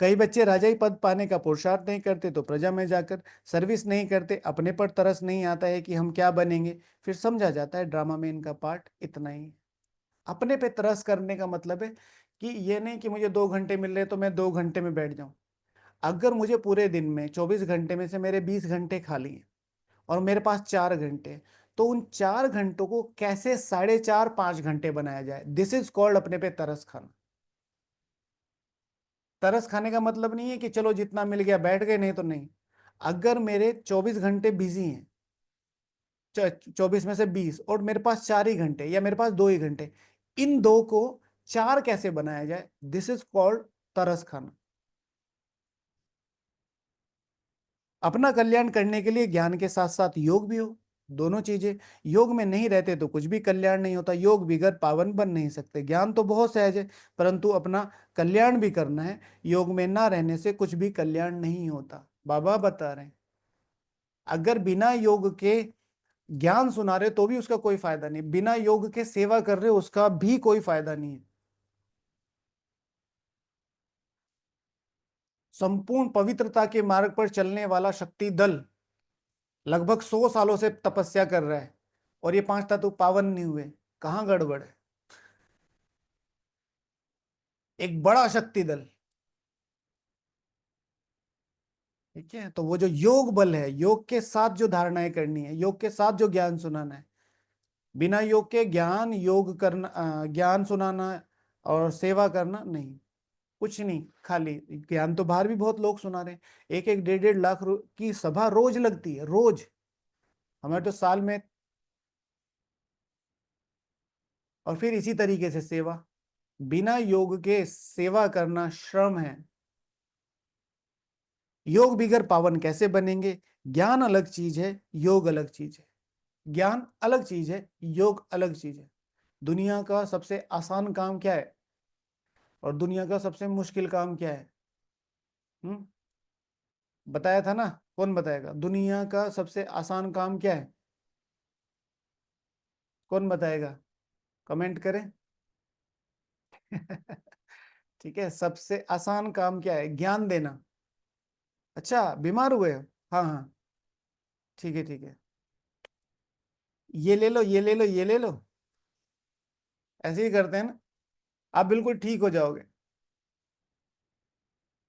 कई बच्चे राजाई पद पाने का पुरुषार्थ नहीं करते, तो प्रजा में जाकर सर्विस नहीं करते, अपने पर तरस नहीं आता है कि हम क्या बनेंगे। फिर समझा जाता है ड्रामा में इनका पार्ट इतना ही है। अपने पे तरस करने का मतलब है कि ये नहीं कि मुझे 2 घंटे मिल रहे तो मैं 2 घंटे में बैठ जाऊं। अगर मुझे पूरे दिन में 24 घंटे में से मेरे 20 घंटे खाली हैं और मेरे पास 4 घंटे, तो उन 4 घंटों को कैसे 4.5-5 घंटे बनाया जाए, दिस इज कॉल्ड अपने पे तरस खाना। तरस खाने का मतलब नहीं है कि चलो जितना मिल गया बैठ गए, नहीं तो नहीं। अगर मेरे 24 घंटे बिजी हैं, 24 में से 20, और मेरे पास 4 ही घंटे या मेरे पास 2 ही घंटे, इन दो को चार कैसे बनाया जाए, दिस इज कॉल्ड तरस खाना। अपना कल्याण करने के लिए ज्ञान के साथ साथ योग भी हो, दोनों चीजें। योग में नहीं रहते तो कुछ भी कल्याण नहीं होता, योग बिगड़ पावन बन नहीं सकते। ज्ञान तो बहुत सहज है, परंतु अपना कल्याण भी करना है। योग में ना रहने से कुछ भी कल्याण नहीं होता, बाबा बता रहे हैं। अगर बिना योग के ज्ञान सुना रहे तो भी उसका कोई फायदा नहीं, बिना योग के सेवा कर रहे उसका भी कोई फायदा नहीं है। संपूर्ण पवित्रता के मार्ग पर चलने वाला शक्ति दल लगभग 100 सालों से तपस्या कर रहा है, और ये 5 तत्व पावन नहीं हुए। कहाँ गड़बड़ है? एक बड़ा शक्ति दल। ठीक है, तो वो जो योग बल है, योग के साथ जो धारणाएं करनी है, योग के साथ जो ज्ञान सुनाना है, बिना योग के ज्ञान योग करना, ज्ञान सुनाना और सेवा करना नहीं, कुछ नहीं, खाली ज्ञान। तो बाहर भी बहुत लोग सुना रहे हैं, 1-1 1.5 1.5 लाख की सभा रोज लगती है, रोज। हमारे तो साल में। और फिर इसी तरीके से सेवा, बिना योग के सेवा करना श्रम है। योग बिगर पावन कैसे बनेंगे? ज्ञान अलग चीज है, योग अलग चीज है। ज्ञान अलग चीज है, योग अलग चीज है। दुनिया का सबसे आसान काम क्या है? और दुनिया का सबसे मुश्किल काम क्या है? हम्म, बताया था ना। कौन बताएगा? दुनिया का सबसे आसान काम क्या है? कौन बताएगा? कमेंट करें। ठीक है, सबसे आसान काम क्या है? ज्ञान देना। अच्छा, बीमार हुए हो? हाँ हाँ, ठीक है ठीक है, ये ले लो, ये ले लो, ये ले लो। ऐसे ही करते हैं ना, आप बिल्कुल ठीक हो जाओगे।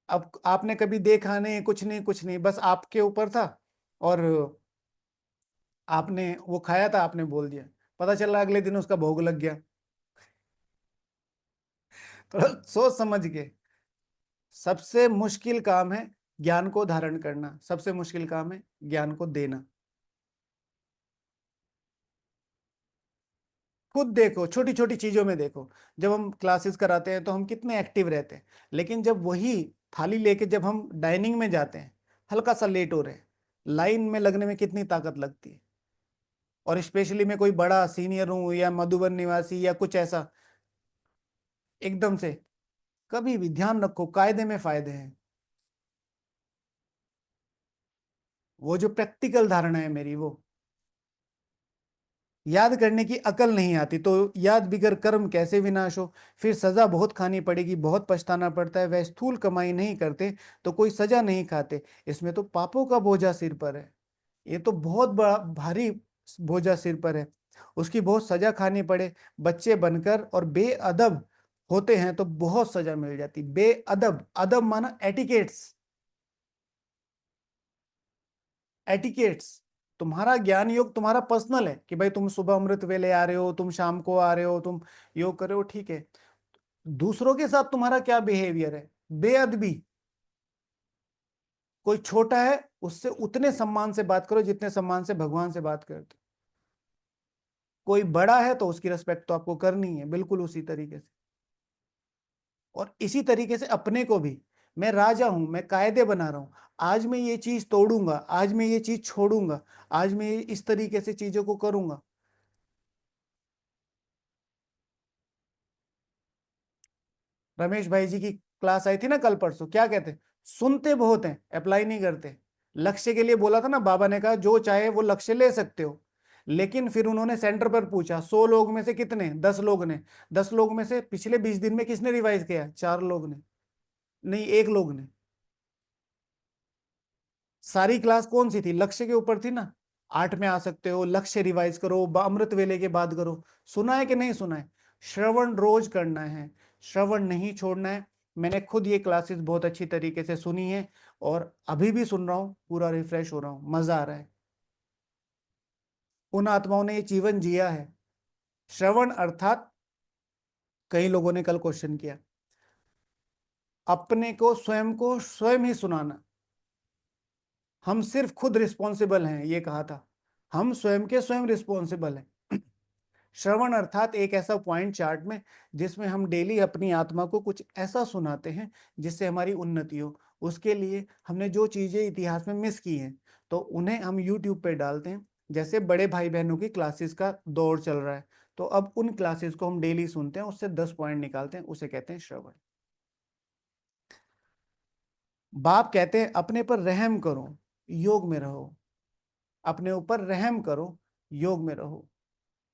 अब आपने कभी देखा नहीं, कुछ नहीं, कुछ नहीं, बस आपके ऊपर था, और आपने वो खाया था, आपने बोल दिया, पता चला अगले दिन उसका भोग लग गया। थोड़ा सोच समझ के। सबसे मुश्किल काम है ज्ञान को धारण करना, सबसे मुश्किल काम है ज्ञान को देना। खुद देखो, छोटी छोटी चीजों में देखो। जब हम क्लासेस कराते हैं तो हम कितने एक्टिव रहते हैं, लेकिन जब वही थाली लेके जब हम डाइनिंग में जाते हैं, हल्का सा लेट हो रहे हैं, लाइन में लगने में कितनी ताकत लगती है। और स्पेशली मैं कोई बड़ा सीनियर हूं या मधुबन निवासी या कुछ ऐसा, एकदम से, कभी भी ध्यान रखो, कायदे में फायदे हैं। वो जो प्रैक्टिकल धारणा है मेरी, वो याद करने की अकल नहीं आती, तो याद बिगर कर्म कैसे विनाश हो। फिर सजा बहुत खानी पड़ेगी, बहुत पछताना पड़ता है। वह स्थूल कमाई नहीं करते तो कोई सजा नहीं खाते, इसमें तो पापों का बोझा सिर पर है। ये तो बहुत बड़ा भारी बोझा सिर पर है, उसकी बहुत सजा खानी पड़े। बच्चे बनकर और बेअदब होते हैं तो बहुत सजा मिल जाती। बेअदब, अदब माना एटिकेट्स, एटिकेट्स। तुम्हारा ज्ञान योग तुम्हारा पर्सनल है कि भाई तुम सुबह अमृत वेले आ रहे हो, तुम शाम को आ रहे हो, तुम योग कर रहे हो, ठीक है। दूसरों के साथ तुम्हारा क्या बिहेवियर है? बेअदबी। कोई छोटा है, उससे उतने सम्मान से बात करो जितने सम्मान से भगवान से बात करते। कोई बड़ा है तो उसकी रिस्पेक्ट तो आपको करनी है, बिल्कुल उसी तरीके से। और इसी तरीके से अपने को भी, मैं राजा हूं, मैं कायदे बना रहा हूं। आज मैं ये चीज तोड़ूंगा, आज मैं ये चीज छोड़ूंगा, आज मैं इस तरीके से चीजों को करूंगा। रमेश भाई जी की क्लास आई थी ना कल परसों, क्या कहते? सुनते बहुत हैं, अप्लाई नहीं करते। लक्ष्य के लिए बोला था ना, बाबा ने कहा जो चाहे वो लक्ष्य ले सकते हो। लेकिन फिर उन्होंने सेंटर पर पूछा, 100 लोग में से कितने? 10 लोग ने। 10 लोग में से पिछले 20 दिन में किसने रिवाइज किया? 4 लोग ने। नहीं, 1 लोग ने। सारी क्लास कौन सी थी? लक्ष्य के ऊपर थी ना। 8 में आ सकते हो, लक्ष्य रिवाइज करो, अमृत वेले के बाद करो। सुना है कि नहीं सुना है? श्रवण रोज करना है, श्रवण नहीं छोड़ना है। मैंने खुद ये क्लासेस बहुत अच्छी तरीके से सुनी है, और अभी भी सुन रहा हूँ, पूरा रिफ्रेश हो रहा हूँ, मजा आ रहा है। उन आत्माओं ने ये जीवन जिया है। श्रवण अर्थात, कई लोगों ने कल क्वेश्चन किया, अपने को स्वयं ही सुनाना। हम सिर्फ खुद रिस्पॉन्सिबल हैं, ये कहा था। हम स्वयं के स्वयं रिस्पॉन्सिबल हैं। श्रवण अर्थात एक ऐसा पॉइंट चार्ट में जिसमें हम डेली अपनी आत्मा को कुछ ऐसा सुनाते हैं जिससे हमारी उन्नति हो। उसके लिए हमने जो चीजें इतिहास में मिस की हैं, तो उन्हें हम यूट्यूब पे डालते हैं। जैसे बड़े भाई बहनों की क्लासेस का दौर चल रहा है, तो अब उन क्लासेस को हम डेली सुनते हैं, उससे 10 पॉइंट निकालते हैं, उसे कहते हैं श्रवण। बाप कहते हैं अपने पर रहम करो, योग में रहो। अपने ऊपर रहम करो, योग में रहो।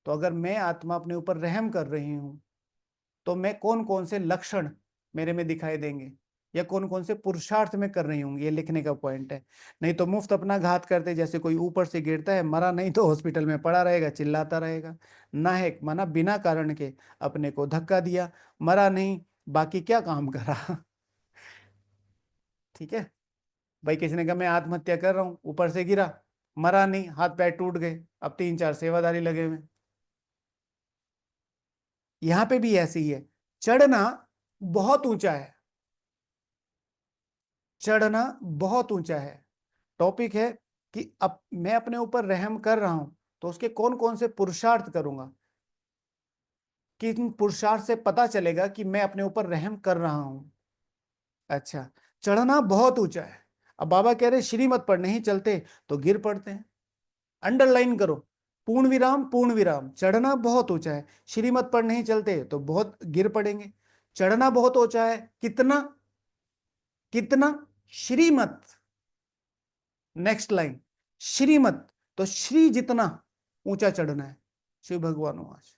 तो अगर मैं आत्मा अपने ऊपर रहम कर रही हूं, तो मैं कौन कौन से लक्षण मेरे में दिखाई देंगे, या कौन कौन से पुरुषार्थ में कर रही होंगी, ये लिखने का पॉइंट है। नहीं तो मुफ्त अपना घात करते, जैसे कोई ऊपर से गिरता है, मरा नहीं तो हॉस्पिटल में पड़ा रहेगा, चिल्लाता रहेगा। नाहक माना बिना कारण के अपने को धक्का दिया, मरा नहीं, बाकी क्या काम करा। ठीक है भाई, किसी ने कहा मैं आत्महत्या कर रहा हूं, ऊपर से गिरा, मरा नहीं, हाथ पैर टूट गए, अब 3-4 सेवादारी लगे हुए। यहां पे भी ऐसे ही है। चढ़ना बहुत ऊंचा है, चढ़ना बहुत ऊंचा है। टॉपिक है कि अब मैं अपने ऊपर रहम कर रहा हूं, तो उसके कौन कौन से पुरुषार्थ करूंगा, किन पुरुषार्थ से पता चलेगा कि मैं अपने ऊपर रहम कर रहा हूं। अच्छा, चढ़ना बहुत ऊंचा है। अब बाबा कह रहे श्रीमत पर नहीं चलते तो गिर पड़ते हैं। अंडरलाइन करो, पूर्ण विराम, पूर्ण विराम। चढ़ना बहुत ऊंचा है, श्रीमत पर नहीं चलते तो बहुत गिर पड़ेंगे। चढ़ना बहुत ऊंचा है, कितना? कितना? श्रीमत। नेक्स्ट लाइन, श्रीमत, तो श्री जितना ऊंचा चढ़ना है। शिव भगवान आज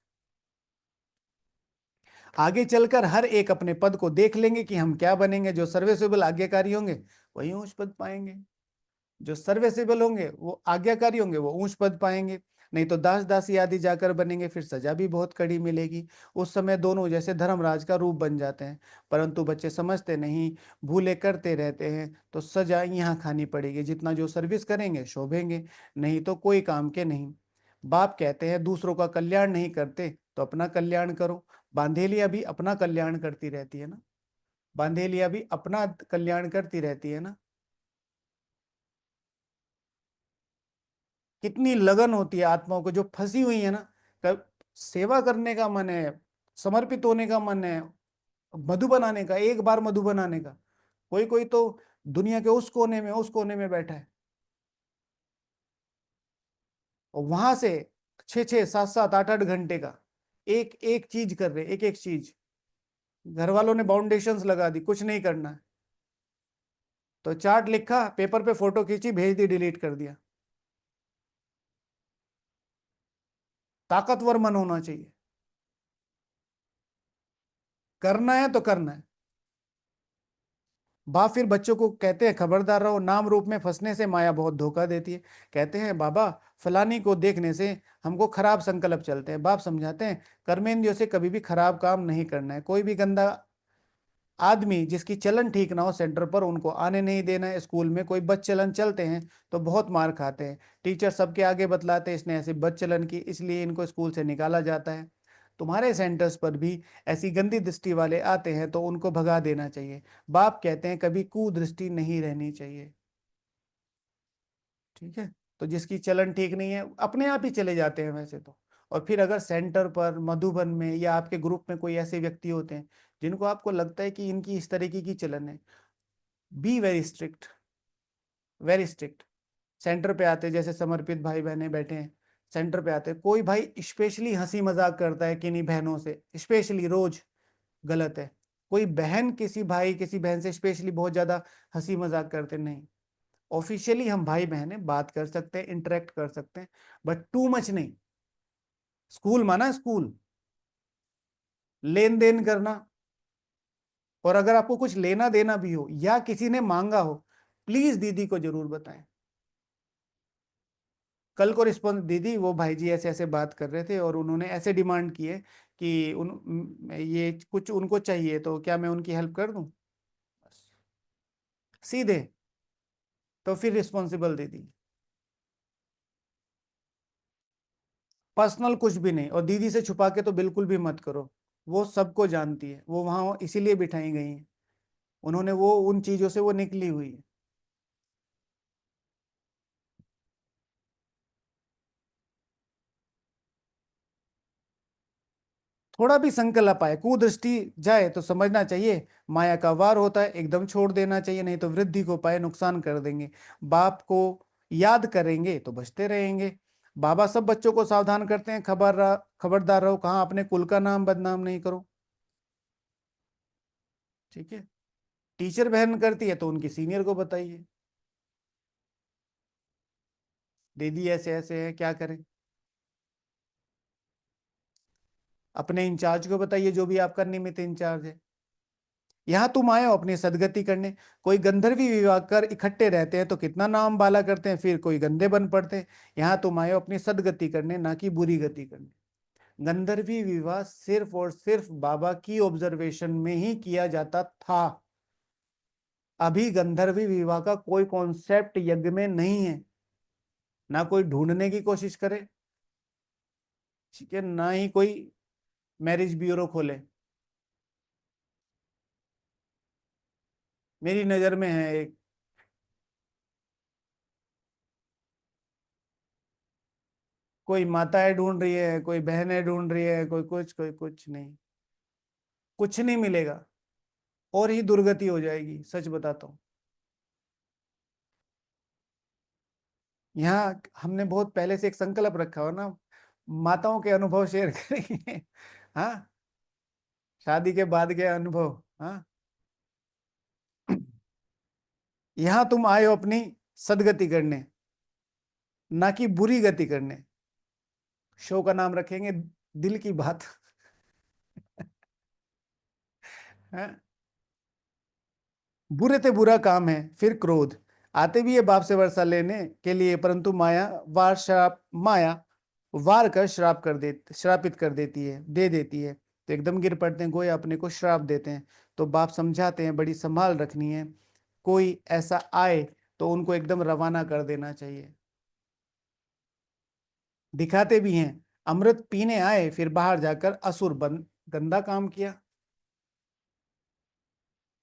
आगे चलकर हर एक अपने पद को देख लेंगे कि हम क्या बनेंगे। जो सर्विसेबल आज्ञाकारी होंगे वही ऊंच पद पाएंगे, जो सर्विसेबल होंगे वो आज्ञाकारी होंगे वो ऊंच पद पाएंगे। नहीं तो दास दासी आदि जाकर बनेंगे, फिर सजा भी बहुत कड़ी मिलेगी। उस समय दोनों जैसे धर्मराज का रूप बन जाते हैं, परंतु बच्चे समझते नहीं, भूले करते रहते हैं, तो सजा यहाँ खानी पड़ेगी। जितना जो सर्विस करेंगे शोभेंगे, नहीं तो कोई काम के नहीं। बाप कहते हैं दूसरों का कल्याण नहीं करते तो अपना कल्याण करो। बांधेलिया भी अपना कल्याण करती रहती है ना, बांधेलिया भी अपना कल्याण करती रहती है ना। कितनी लगन होती है आत्माओं को जो फंसी हुई है ना, सेवा करने का मन है, समर्पित होने का मन है, मधु बनाने का, एक बार मधु बनाने का। कोई कोई तो दुनिया के उस कोने में बैठा है, और वहां से 6 6 7 7 8 8 घंटे का एक एक चीज कर रहे, एक एक चीज। घर वालों ने बाउंडेशंस लगा दी, कुछ नहीं करना है, तो चार्ट लिखा, पेपर पे फोटो खींची, भेज दी, डिलीट कर दिया। ताकतवर मन होना चाहिए, करना है तो करना है। बाप फिर बच्चों को कहते हैं खबरदार रहो, नाम रूप में फंसने से माया बहुत धोखा देती है। कहते हैं बाबा फलानी को देखने से हमको खराब संकल्प चलते हैं। बाप समझाते हैं कर्मेंद्रियों से कभी भी खराब काम नहीं करना है। कोई भी गंदा आदमी जिसकी चलन ठीक ना हो सेंटर पर उनको आने नहीं देना है। स्कूल में कोई बद चलन चलते हैं तो बहुत मार खाते हैं, टीचर सबके आगे बतलाते हैं इसने ऐसे बद चलन की, इसलिए इनको स्कूल से निकाला जाता है। तुम्हारे सेंटर्स पर भी ऐसी गंदी दृष्टि वाले आते हैं तो उनको भगा देना चाहिए। बाप कहते हैं कभी कुदृष्टि नहीं रहनी चाहिए। ठीक है, तो जिसकी चलन ठीक नहीं है अपने आप ही चले जाते हैं वैसे तो। और फिर अगर सेंटर पर, मधुबन में या आपके ग्रुप में कोई ऐसे व्यक्ति होते हैं जिनको आपको लगता है कि इनकी इस तरीके की चलन है, be very strict, very strict. Centre पे आते जैसे समर्पित भाई बहने बैठे हैं, सेंटर पे आते कोई भाई स्पेशली हंसी मजाक करता है किन्हीं बहनों से, स्पेशली रोज, गलत है। कोई बहन किसी भाई किसी बहन से स्पेशली बहुत ज्यादा हंसी मजाक करते नहीं। ऑफिशियली हम भाई बहन हैं, बात कर सकते हैं, इंटरेक्ट कर सकते हैं, बट टू मच नहीं। स्कूल माना स्कूल, लेन देन करना। और अगर आपको कुछ लेना देना भी हो या किसी ने मांगा हो, प्लीज दीदी को जरूर बताएं। कल को रिस्पॉन्स, दीदी वो भाई जी ऐसे ऐसे बात कर रहे थे और उन्होंने ऐसे डिमांड की है कि ये कुछ उनको चाहिए, तो क्या मैं उनकी हेल्प कर दूं? बस, सीधे। तो फिर रिस्पॉन्सिबल दीदी, पर्सनल कुछ भी नहीं। और दीदी से छुपा के तो बिल्कुल भी मत करो, वो सबको जानती है, वो वहां इसीलिए बिठाई गई है, उन्होंने वो उन चीजों से वो निकली हुई है। थोड़ा भी संकल्प आए, कुदृष्टि जाए तो समझना चाहिए माया का वार होता है, एकदम छोड़ देना चाहिए, नहीं तो वृद्धि को पाए नुकसान कर देंगे। बाप को याद करेंगे तो बचते रहेंगे। बाबा सब बच्चों को सावधान करते हैं, खबरदार रहो, कहाँ अपने कुल का नाम बदनाम नहीं करो। ठीक है, टीचर बहन करती है तो उनकी सीनियर को बताइए, दीदी ऐसे ऐसे है क्या करें। अपने इंचार्ज को बताइए, जो भी आपका निमित्त इंचार्ज है। यहाँ तुम आए हो अपनी सदगति करने। कोई गंधर्वी विवाह कर इकट्ठे रहते हैं तो कितना नाम बाला करते हैं, फिर कोई गंदे बन पड़ते हैं। यहाँ तुम आए हो अपनी सदगति करने, ना कि बुरी गति करने। गंधर्वी विवाह सिर्फ और सिर्फ बाबा की ऑब्जर्वेशन में ही किया जाता था। अभी गंधर्वी विवाह का कोई कॉन्सेप्ट यज्ञ में नहीं है, ना कोई ढूंढने की कोशिश करे, ठीक है, ना ही कोई मैरिज ब्यूरो खोले। मेरी नजर में है एक, कोई माताएं ढूंढ रही है, कोई बहनें ढूंढ रही है, कोई कुछ, कोई कुछ नहीं, कुछ नहीं मिलेगा, और ही दुर्गति हो जाएगी, सच बताता हूँ। यहाँ हमने बहुत पहले से एक संकल्प रखा हो ना, माताओं के अनुभव शेयर करेंगे। हाँ, शादी के बाद के अनुभव। हाँ, यहां तुम आए हो अपनी सदगति करने, ना कि बुरी गति करने। शो का नाम रखेंगे दिल की बात। हाँ? बुरे ते बुरा काम है, फिर क्रोध। आते भी है बाप से वर्षा लेने के लिए, परंतु माया वार कर श्रापित कर देती है, दे देती है। तो एकदम गिर पड़ते हैं, गोया अपने को श्राप देते हैं। तो बाप समझाते हैं बड़ी संभाल रखनी है, कोई ऐसा आए तो उनको एकदम रवाना कर देना चाहिए। दिखाते भी हैं, अमृत पीने आए फिर बाहर जाकर असुर बन गंदा काम किया।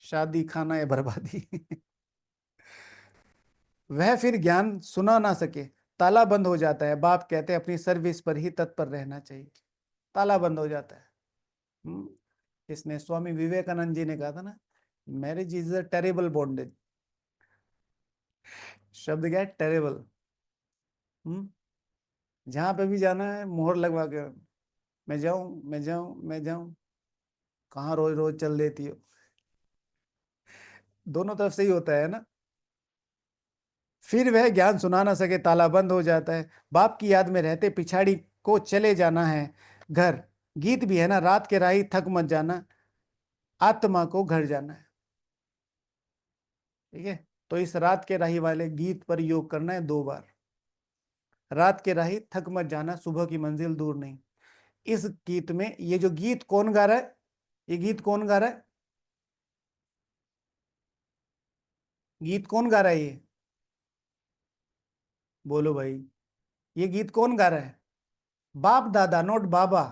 शादी, खाना या बर्बादी। वह फिर ज्ञान सुना ना सके, ताला बंद हो जाता है। बाप कहते हैं अपनी सर्विस पर ही तत्पर रहना चाहिए, ताला बंद हो जाता है। हम्म, इसने स्वामी विवेकानंद जी ने कहा था ना, marriage is a terrible bondage. शब्द क्या है? टेरेबल। हम्म, जहां पे भी जाना है मोहर लगवा के, मैं जाऊं, मैं जाऊं, मैं जाऊं। कहाँ रोज रोज चल देती हो। दोनों तरफ से ही होता है ना। फिर वह ज्ञान सुना ना सके, ताला बंद हो जाता है। बाप की याद में रहते पिछाड़ी को चले जाना है घर। गीत भी है ना, रात के राही थक मत जाना, आत्मा को घर जाना है। ठीक है, तो इस रात के राही वाले गीत पर योग करना है 2 बार। रात के राही थक मत जाना, सुबह की मंजिल दूर नहीं। इस गीत में, ये जो गीत कौन गा रहा है, ये गीत कौन गा रहा है, गीत कौन गा रहा है ये? बोलो भाई, ये गीत कौन गा रहा है? बाप दादा, नोट बाबा।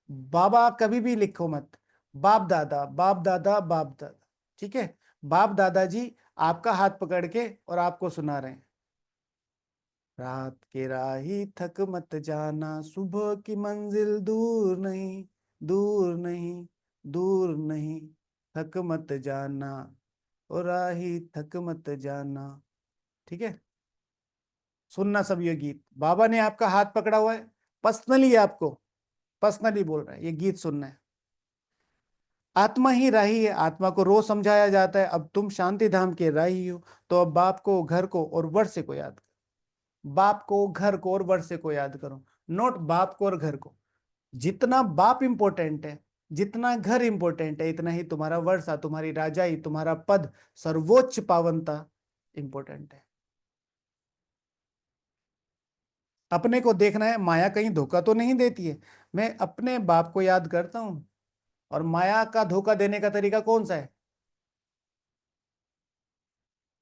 बाबा कभी भी लिखो मत, बाप दादा, बाप दादा, बाप दादा। ठीक है, बाप दादाजी आपका हाथ पकड़ के और आपको सुना रहे हैं। रात के राही थक मत जाना, सुबह की मंजिल दूर नहीं, दूर नहीं, दूर नहीं, थक मत जाना, और राही थक मत जाना। ठीक है, सुनना सब ये गीत। बाबा ने आपका हाथ पकड़ा हुआ है, पर्सनली आपको, पर्सनली बोल रहा है, ये गीत सुनना है। आत्मा ही राही है, आत्मा को रोज समझाया जाता है, अब तुम शांति धाम के राही हो। तो अब बाप को, घर को और वर्षे को याद करो। बाप को, घर को और वर्षे को याद करो। नोट बाप को और घर को। जितना बाप इंपॉर्टेंट है, जितना घर इंपॉर्टेंट है, इतना ही तुम्हारा वर्षा, तुम्हारी राजाई, तुम्हारा पद, सर्वोच्च पावनता इंपॉर्टेंट है। अपने को देखना है, माया कहीं धोखा तो नहीं देती है। मैं अपने बाप को याद करता हूं, और माया का धोखा देने का तरीका कौन सा है?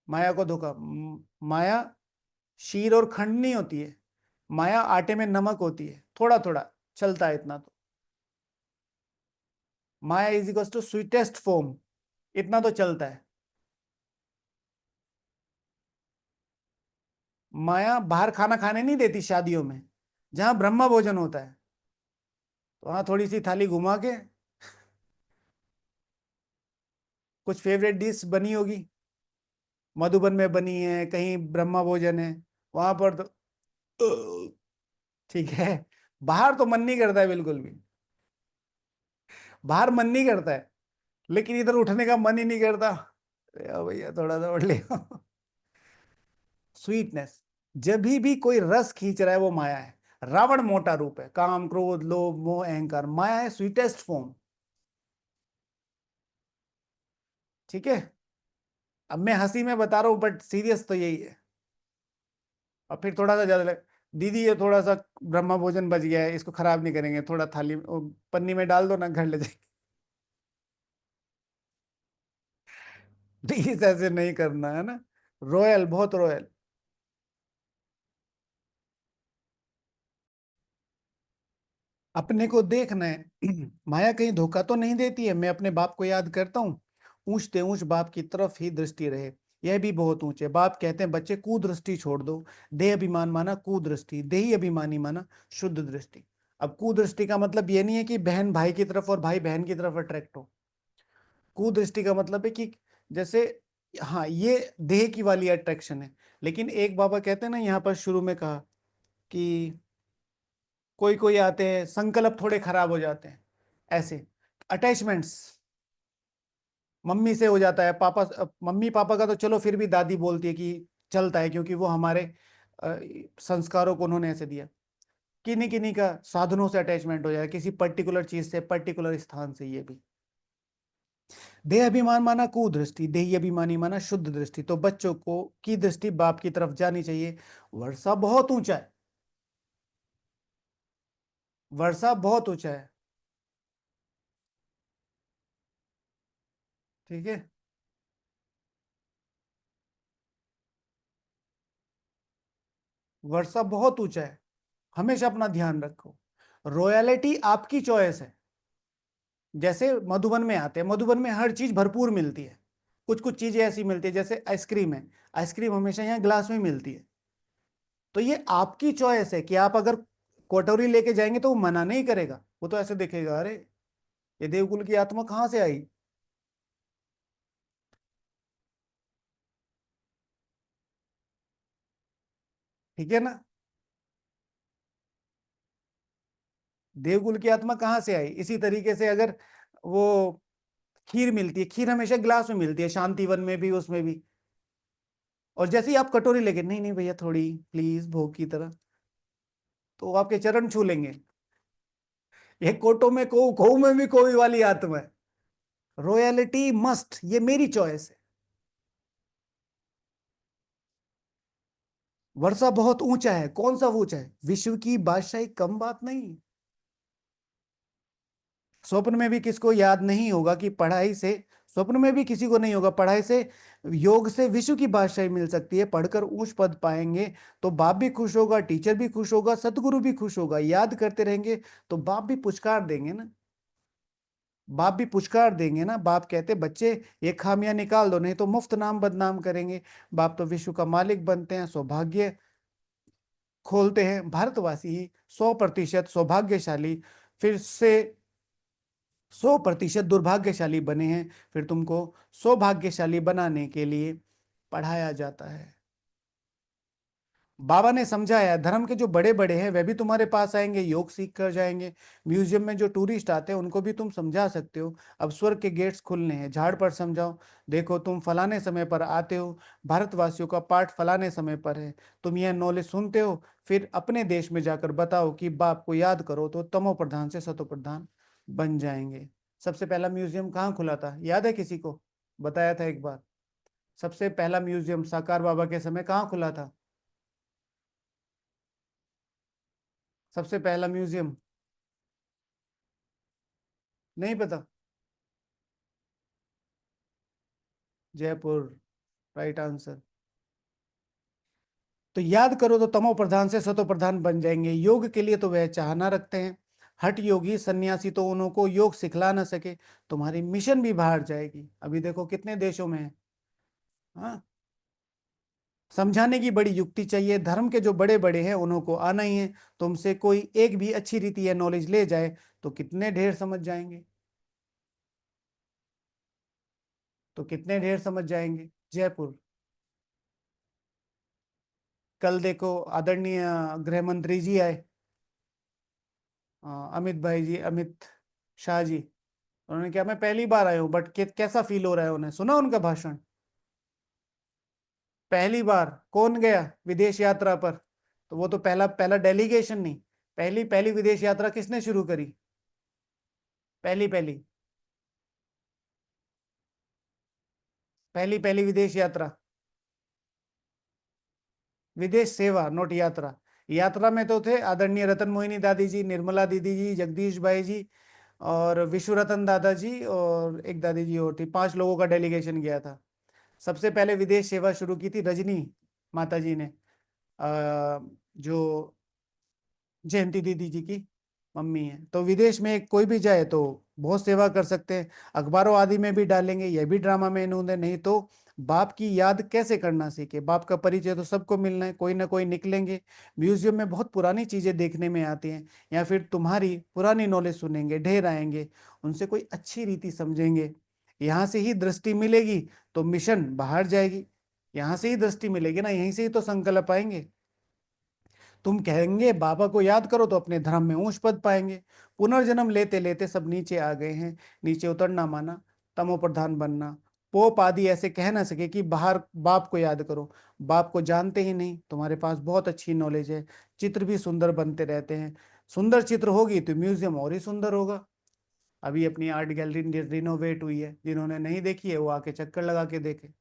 माया को धोखा, माया शीर और खंड नहीं होती है। माया आटे में नमक होती है, थोड़ा थोड़ा चलता है इतना तो। Maya is equal to sweetest form, इतना तो चलता है। माया बाहर खाना खाने नहीं देती शादियों में, जहां ब्रह्मा भोजन होता है, तो वहां थोड़ी सी थाली घुमा के कुछ फेवरेट डिश बनी होगी, मधुबन में बनी है, कहीं ब्रह्मा भोजन है, वहां पर तो ठीक है। बाहर तो मन नहीं करता है बिल्कुल भी, बाहर मन नहीं करता है, लेकिन इधर उठने का मन ही नहीं करता। अरे भैया थोड़ा सा उठ ले। स्वीटनेस, जब भी कोई रस खींच रहा है वो माया है। रावण मोटा रूप है, काम, क्रोध, लोभ, मोह, अहंकार, माया है स्वीटेस्ट फॉर्म। ठीक है, अब मैं हंसी में बता रहा हूं, बट सीरियस तो यही है। और फिर थोड़ा सा ज्यादा दीदी ये थोड़ा सा ब्रह्मा भोजन बच गया है, इसको खराब नहीं करेंगे, थोड़ा थाली पन्नी में डाल दो ना, घर ले जाएंगे। प्लीज ऐसे नहीं करना, है ना। रॉयल, बहुत रॉयल। अपने को देखना है। माया कहीं धोखा तो नहीं देती है। मैं अपने बाप को याद करता हूँ, ऊंचते ऊंच बाप की तरफ ही दृष्टि रहे। यह भी बहुत ऊंचे। बाप कहते हैं बच्चे कुदृष्टि छोड़ दो। देह अभिमान माना कुदृष्टि, देही अभिमानी माना शुद्ध दृष्टि। अब कुदृष्टि का मतलब ये नहीं है कि बहन भाई की तरफ और भाई बहन की तरफ अट्रैक्ट हो। कुदृष्टि का मतलब है कि जैसे, हाँ ये देह की वाली अट्रैक्शन है। लेकिन एक बाबा कहते हैं ना, यहाँ पर शुरू में कहा कि कोई कोई आते हैं, संकल्प थोड़े खराब हो जाते हैं, ऐसे अटैचमेंट्स, मम्मी से हो जाता है, पापा, मम्मी पापा का तो चलो फिर भी दादी बोलती है कि चलता है, क्योंकि वो हमारे अ, संस्कारों को उन्होंने ऐसे दिया। किन्हीं किन्हीं का साधनों से अटैचमेंट हो जाए, किसी पर्टिकुलर चीज से, पर्टिकुलर स्थान से, ये भी। देह अभिमान माना कुदृष्टि, देही अभिमानी माना शुद्ध दृष्टि। तो बच्चों को की दृष्टि बाप की तरफ जानी चाहिए। वर्षा बहुत ऊंचा है, वर्षा बहुत ऊंचा है, ठीक है। वर्षा बहुत ऊंचा है, हमेशा अपना ध्यान रखो। रॉयलिटी आपकी चॉइस है। जैसे मधुबन में आते हैं, मधुबन में हर चीज भरपूर मिलती है। कुछ कुछ चीजें ऐसी मिलती है, जैसे आइसक्रीम है, आइसक्रीम हमेशा यहाँ ग्लास में मिलती है। तो ये आपकी चॉइस है कि आप अगर कटोरी लेके जाएंगे तो वो मना नहीं करेगा, वो तो ऐसे देखेगा, अरे ये देवकुल की आत्मा कहाँ से आई। ठीक है ना। देवकुल की आत्मा कहाँ से आई। इसी तरीके से अगर वो खीर मिलती है, खीर हमेशा गिलास में मिलती है, शांतिवन में भी, उसमें भी। और जैसे ही आप कटोरी लेके, नहीं नहीं भैया थोड़ी प्लीज, भोग की तरह, तो वो आपके चरण छू लेंगे। ये कोटो में को खो में भी कोई वाली आत्मा है। रॉयलिटी मस्ट, ये मेरी चॉइस है। वर्षा बहुत ऊंचा है, कौन सा ऊंचा है, विश्व की बादशाही कम बात नहीं। स्वप्न में भी किसको याद नहीं होगा कि पढ़ाई से, स्वप्न में भी किसी को नहीं होगा पढ़ाई से, योग से विश्व की बादशाही मिल सकती है, पढ़कर ऊंच पद पाएंगे तो बाप भी खुश होगा, टीचर भी खुश होगा, सतगुरु भी खुश होगा, याद करते रहेंगे तो बाप भी पुरस्कार देंगे ना। बाप भी पुरस्कार देंगे ना। बाप कहते बच्चे ये खामियां निकाल दो, नहीं तो मुफ्त नाम बदनाम करेंगे। बाप तो विश्व का मालिक बनते हैं, सौभाग्य खोलते हैं। भारतवासी ही 100% सौभाग्यशाली, फिर से 100% दुर्भाग्यशाली बने हैं। फिर तुमको सौभाग्यशाली बनाने के लिए पढ़ाया जाता है। बाबा ने समझाया, धर्म के जो बड़े बड़े हैं वे भी तुम्हारे पास आएंगे, योग सीख कर जाएंगे। म्यूजियम में जो टूरिस्ट आते हैं उनको भी तुम समझा सकते हो। अब स्वर्ग के गेट्स खुलने हैं, झाड़ पर समझाओ, देखो तुम फलाने समय पर आते हो, भारतवासियों का पाठ फलाने समय पर है, तुम यह नॉलेज सुनते हो, फिर अपने देश में जाकर बताओ कि बाप को याद करो तो तमो प्रधान से सतो प्रधान बन जाएंगे। सबसे पहला म्यूजियम कहाँ खुला था, याद है किसी को, बताया था एक बार। सबसे पहला म्यूजियम साकार बाबा के समय कहाँ खुला था। सबसे पहला म्यूजियम नहीं पता। Jaipur, right answer. तो याद करो तो तमो प्रधान से सतो प्रधान बन जाएंगे। योग के लिए तो वह चाहना रखते हैं। हठ योगी सन्यासी तो उनको योग सिखला ना सके, तुम्हारी मिशन भी बाहर जाएगी। अभी देखो कितने देशों में है। हाँ, समझाने की बड़ी युक्ति चाहिए। धर्म के जो बड़े बड़े हैं उन्हों को आना ही है। तुमसे कोई एक भी अच्छी रीति या नॉलेज ले जाए तो कितने ढेर समझ जाएंगे, तो कितने ढेर समझ जाएंगे। जयपुर, कल देखो आदरणीय गृह मंत्री जी आए, अमित भाई जी, अमित शाह जी। उन्होंने क्या, मैं पहली बार आया हूँ, बट कैसा फील हो रहा है, उन्हें सुना उनका भाषण। पहली बार कौन गया विदेश यात्रा पर, तो वो तो पहला पहला डेलीगेशन नहीं, पहली पहली विदेश यात्रा किसने शुरू करी, पहली पहली, पहली पहली विदेश यात्रा, विदेश सेवा नोट यात्रा। यात्रा में तो थे आदरणीय रतन मोहिनी दादी जी, निर्मला दीदी जी, जगदीश भाई जी, और विश्व रतन दादाजी, और एक दादी जी और थी, 5 लोगों का डेलीगेशन गया था। सबसे पहले विदेश सेवा शुरू की थी रजनी माता जी ने, जो जयंती दीदी जी की मम्मी है। तो विदेश में कोई भी जाए तो बहुत सेवा कर सकते हैं। अखबारों आदि में भी डालेंगे, यह भी ड्रामा में इन्होंने, नहीं तो बाप की याद कैसे करना सीखे। बाप का परिचय तो सबको मिलना है, कोई ना कोई निकलेंगे। म्यूजियम में बहुत पुरानी चीजें देखने में आती हैं, या फिर तुम्हारी पुरानी नॉलेज सुनेंगे, ढेर आएंगे, उनसे कोई अच्छी रीति समझेंगे। यहाँ से ही दृष्टि मिलेगी तो मिशन बाहर जाएगी। यहाँ से ही दृष्टि मिलेगी ना, यहीं से ही तो संकल्प आएंगे। तुम कहेंगे बाबा को याद करो तो अपने धर्म में ऊंच पद पाएंगे। पुनर्जन्म लेते लेते सब नीचे आ गए हैं, नीचे उतरना माना तमो प्रधान बनना। पोप आदि ऐसे कह ना सके कि बाहर बाप को याद करो, बाप को जानते ही नहीं। तुम्हारे पास बहुत अच्छी नॉलेज है, चित्र भी सुंदर बनते रहते हैं। सुंदर चित्र होगी तो म्यूजियम और ही सुंदर होगा। अभी अपनी आर्ट गैलरी रिनोवेट हुई है, जिन्होंने नहीं देखी है वो आके चक्कर लगा के देखे।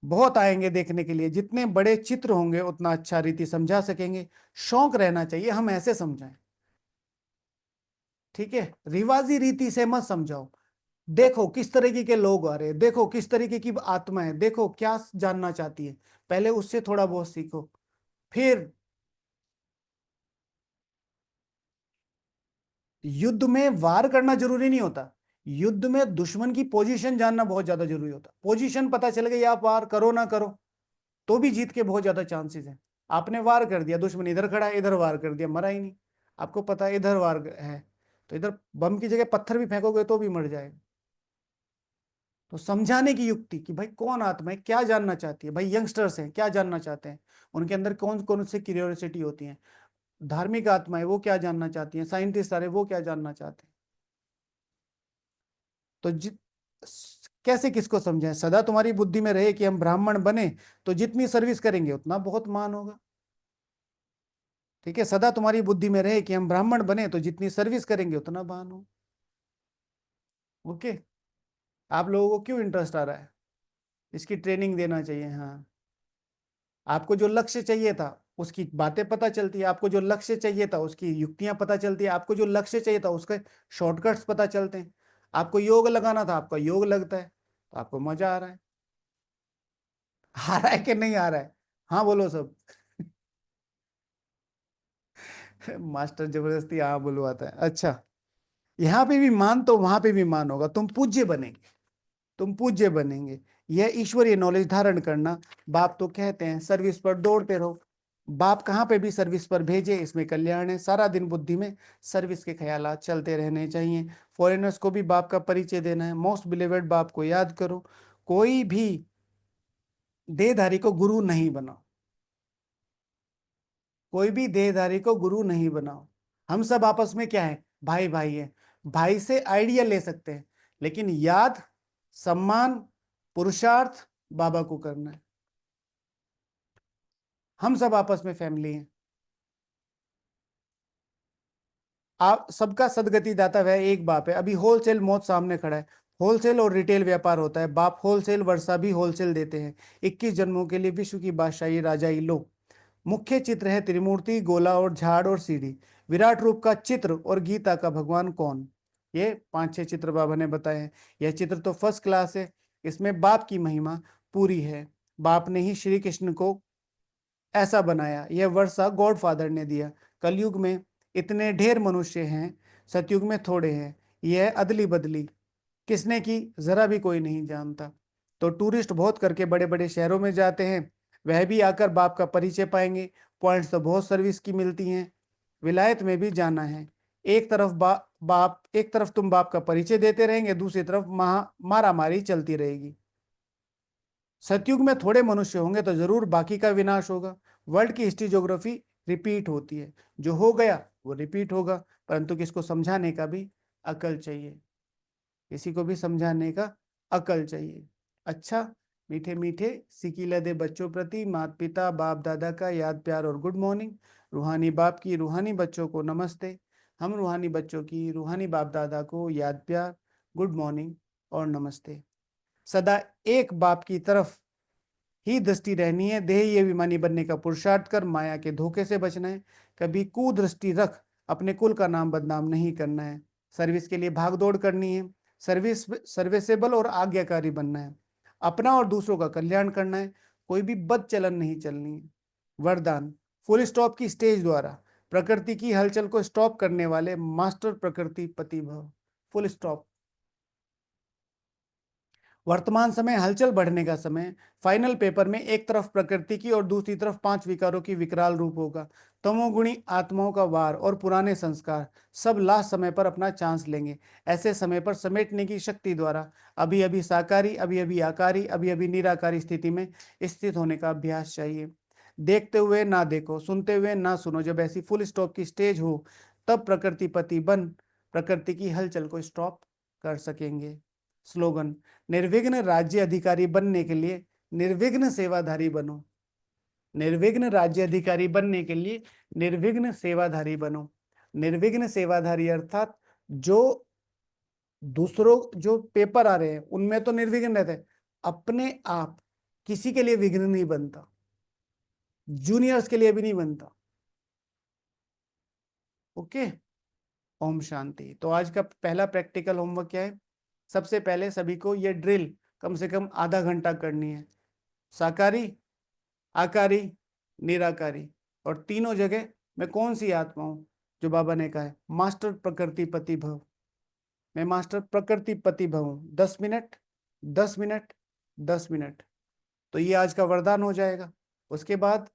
बहुत आएंगे देखने के लिए। जितने बड़े चित्र होंगे उतना अच्छा रीति समझा सकेंगे। शौक रहना चाहिए, हम ऐसे समझाएं, ठीक है? रिवाजी रीति से मत समझाओ। देखो किस तरीके के लोग आ रहे हैं, देखो किस तरीके की आत्मा है, देखो क्या जानना चाहती है, पहले उससे थोड़ा बहुत सीखो। फिर युद्ध में वार करना जरूरी नहीं होता, युद्ध में दुश्मन की पोजीशन जानना बहुत ज्यादा जरूरी होता। पोजीशन पता चल गई, आप वार करो ना करो तो भी जीत के बहुत ज्यादा चांसेस हैं। आपने वार कर दिया, दुश्मन इधर खड़ा है, इधर वार कर दिया, मरा ही नहीं। आपको पता है इधर वार है, तो इधर बम की जगह पत्थर भी फेंकोगे तो भी मर जाएगा। तो समझाने की युक्ति कि भाई कौन आत्मा है, क्या जानना चाहती है, भाई यंगस्टर्स हैं क्या जानना चाहते हैं, उनके अंदर कौन कौन से क्यूरियोसिटी होती है। धार्मिक आत्मा है वो क्या जानना चाहती है, साइंटिस्ट आ रहे वो क्या जानना चाहते हैं। तो कैसे किसको समझाएं? सदा तुम्हारी बुद्धि में रहे कि हम ब्राह्मण बने तो जितनी सर्विस करेंगे उतना बहुत मान होगा। ठीक है, सदा तुम्हारी बुद्धि में रहे कि हम ब्राह्मण बने तो जितनी सर्विस करेंगे उतना मान हो। ओके, आप लोगों को क्यों इंटरेस्ट आ रहा है? इसकी ट्रेनिंग देना चाहिए। हाँ, आपको जो लक्ष्य चाहिए था उसकी बातें पता चलती है, आपको जो लक्ष्य चाहिए था उसकी युक्तियां पता चलती है, आपको जो लक्ष्य चाहिए था उसके शॉर्टकट्स पता चलते हैं। आपको योग लगाना था, आपका योग लगता है, तो आपको मजा आ रहा है। आ रहा है कि नहीं आ रहा है? हाँ बोलो सब। मास्टर जबरदस्ती हाँ बुलवाता है। अच्छा, यहाँ पे भी मान तो वहां पे भी मान होगा। तुम पूज्य बनेंगे, तुम पूज्य बनेंगे। यह ईश्वरीय नॉलेज धारण करना। बाप तो कहते हैं सर्विस पर दौड़ते रहो। बाप कहाँ पे भी सर्विस पर भेजे, इसमें कल्याण है। सारा दिन बुद्धि में सर्विस के ख्यालात चलते रहने चाहिए। फॉरेनर्स को भी बाप का परिचय देना है। मोस्ट बिलीवेड बाप को याद करो। कोई भी देहधारी को गुरु नहीं बनाओ, कोई भी देहधारी को गुरु नहीं बनाओ। हम सब आपस में क्या है, भाई भाई है। भाई से आइडिया ले सकते हैं, लेकिन याद, सम्मान, पुरुषार्थ बाबा को करना है। हम सब आपस में फैमिली हैं। आप सबका सदगति दाता वह एक बाप है। अभी होलसेल मौत सामने खड़ा है। होलसेल और रिटेल व्यापार होता है। बाप होलसेल वर्षा भी होलसेल देते हैं। 21 जन्मों के लिए विश्व की बादशाही राजाई लो। मुख्य चित्र है त्रिमूर्ति, गोला और झाड़ और सीढ़ी। विराट रूप का चित्र और गीता का भगवान कौन? ये 5-6 चित्र बाबा ने बताए हैं। यह चित्र तो फर्स्ट क्लास है। इसमें बाप की महिमा पूरी है। बाप ने ही श्री कृष्ण को ऐसा बनाया। यह वर्षा गॉड फादर ने दिया। कलयुग में इतने ढेर मनुष्य हैं, सतयुग में थोड़े हैं। यह अदली बदली किसने की जरा भी कोई नहीं जानता। तो टूरिस्ट बहुत करके बड़े बड़े शहरों में जाते हैं, वह भी आकर बाप का परिचय पाएंगे। पॉइंट्स तो बहुत सर्विस की मिलती हैं। विलायत में भी जाना है। एक तरफ बाप, एक तरफ तुम बाप का परिचय देते रहेंगे, दूसरी तरफ मारा मारी चलती रहेगी। सतयुग में थोड़े मनुष्य होंगे तो जरूर बाकी का विनाश होगा। वर्ल्ड की हिस्ट्री ज्योग्राफी रिपीट होती है। जो हो गया वो रिपीट होगा, परंतु किसको समझाने का भी अकल चाहिए, किसी को भी समझाने का अकल चाहिए। अच्छा, मीठे मीठे सिकीला दे बच्चों प्रति माता पिता बाप दादा का याद प्यार और गुड मॉर्निंग। रूहानी बाप की रूहानी बच्चों को नमस्ते। हम रूहानी बच्चों की रूहानी बाप दादा को याद प्यार, गुड मॉर्निंग और नमस्ते। सदा एक बाप की तरफ ही दृष्टि रहनी है। देह अभिमानी बनने का पुरुषार्थ कर माया के धोखे से बचना है। कभी कुदृष्टि रख अपने कुल का नाम बदनाम नहीं करना है। सर्विस के लिए भाग दौड़ करनी है। सर्विसेबल और आज्ञाकारी बनना है। अपना और दूसरों का कल्याण करना है। कोई भी बद चलन नहीं चलनी है। वरदान, फुल स्टॉप की स्टेज द्वारा प्रकृति की हलचल को स्टॉप करने वाले मास्टर प्रकृति पति भव। Full stop. वर्तमान समय हलचल बढ़ने का समय। फाइनल पेपर में एक तरफ प्रकृति की और दूसरी तरफ 5 विकारों की विकराल रूप होगा। तमोगुणी आत्माओं का वार और पुराने संस्कार सब लास्ट समय पर अपना चांस लेंगे। ऐसे समय पर समेटने की शक्ति द्वारा अभी अभी साकारी, अभी अभी आकारी, अभी अभी निराकारी स्थिति में स्थित होने का अभ्यास चाहिए। देखते हुए ना देखो, सुनते हुए ना सुनो। जब ऐसी फुल स्टॉप की स्टेज हो तब प्रकृतिपति बन प्रकृति की हलचल को स्टॉप कर सकेंगे। स्लोगन, निर्विघ्न राज्य अधिकारी बनने के लिए निर्विघ्न सेवाधारी बनो। निर्विघ्न राज्य अधिकारी बनने के लिए निर्विघ्न सेवाधारी बनो। निर्विघ्न सेवाधारी अर्थात जो दूसरों जो पेपर आ रहे हैं उनमें तो निर्विघ्न रहते हैं, अपने आप किसी के लिए विघ्न नहीं बनता, जूनियर्स के लिए भी नहीं बनता। ओके, ओम शांति। तो आज का पहला प्रैक्टिकल होमवर्क क्या है? सबसे पहले सभी को ये ड्रिल कम से कम आधा घंटा करनी है। साकारी, आकारी, निराकारी, और तीनों जगह मैं कौन सी आत्मा हूं? जो बाबा ने कहा है मास्टर प्रकृतिपति भव। मैं मास्टर प्रकृतिपति भव हूं। 10 मिनट, 10 मिनट, 10 मिनट। तो ये आज का वरदान हो जाएगा। उसके बाद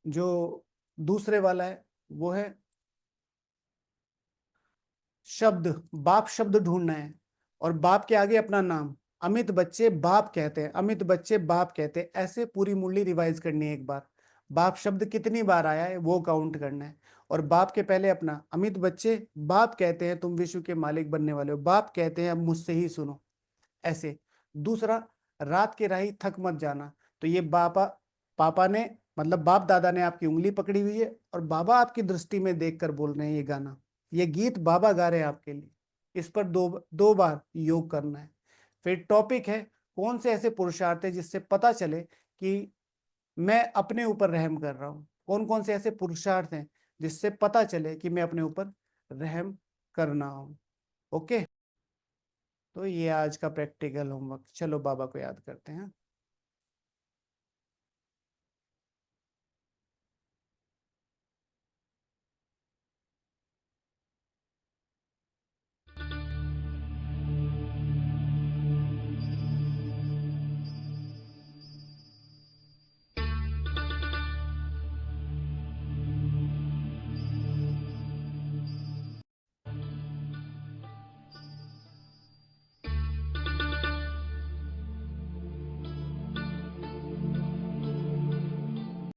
जो दूसरे वाला है वो है शब्द, बाप शब्द ढूंढना है, और बाप के आगे अपना नाम। अमित बच्चे बाप कहते हैं, अमित बच्चे बाप कहते हैं, ऐसे पूरी मुरली रिवाइज करनी है एक बार। बाप शब्द कितनी बार आया है वो काउंट करना है, और बाप के पहले अपना। अमित बच्चे बाप कहते हैं तुम विश्व के मालिक बनने वाले हो, बाप कहते हैं अब मुझसे ही सुनो, ऐसे। दूसरा, रात के राही थक मत जाना। तो ये पापा ने, मतलब बाप दादा ने आपकी उंगली पकड़ी हुई है और बाबा आपकी दृष्टि में देखकर बोल रहे हैं ये गाना, ये गीत बाबा गा रहे हैं आपके लिए। इस पर दो दो बार योग करना है। फिर टॉपिक है कौन से ऐसे पुरुषार्थ है जिससे पता चले कि मैं अपने ऊपर रहम कर रहा हूं। कौन कौन से ऐसे पुरुषार्थ हैं जिससे पता चले कि मैं अपने ऊपर रहम करना हूं। ओके, तो ये आज का प्रैक्टिकल होमवर्क। चलो बाबा को याद करते हैं।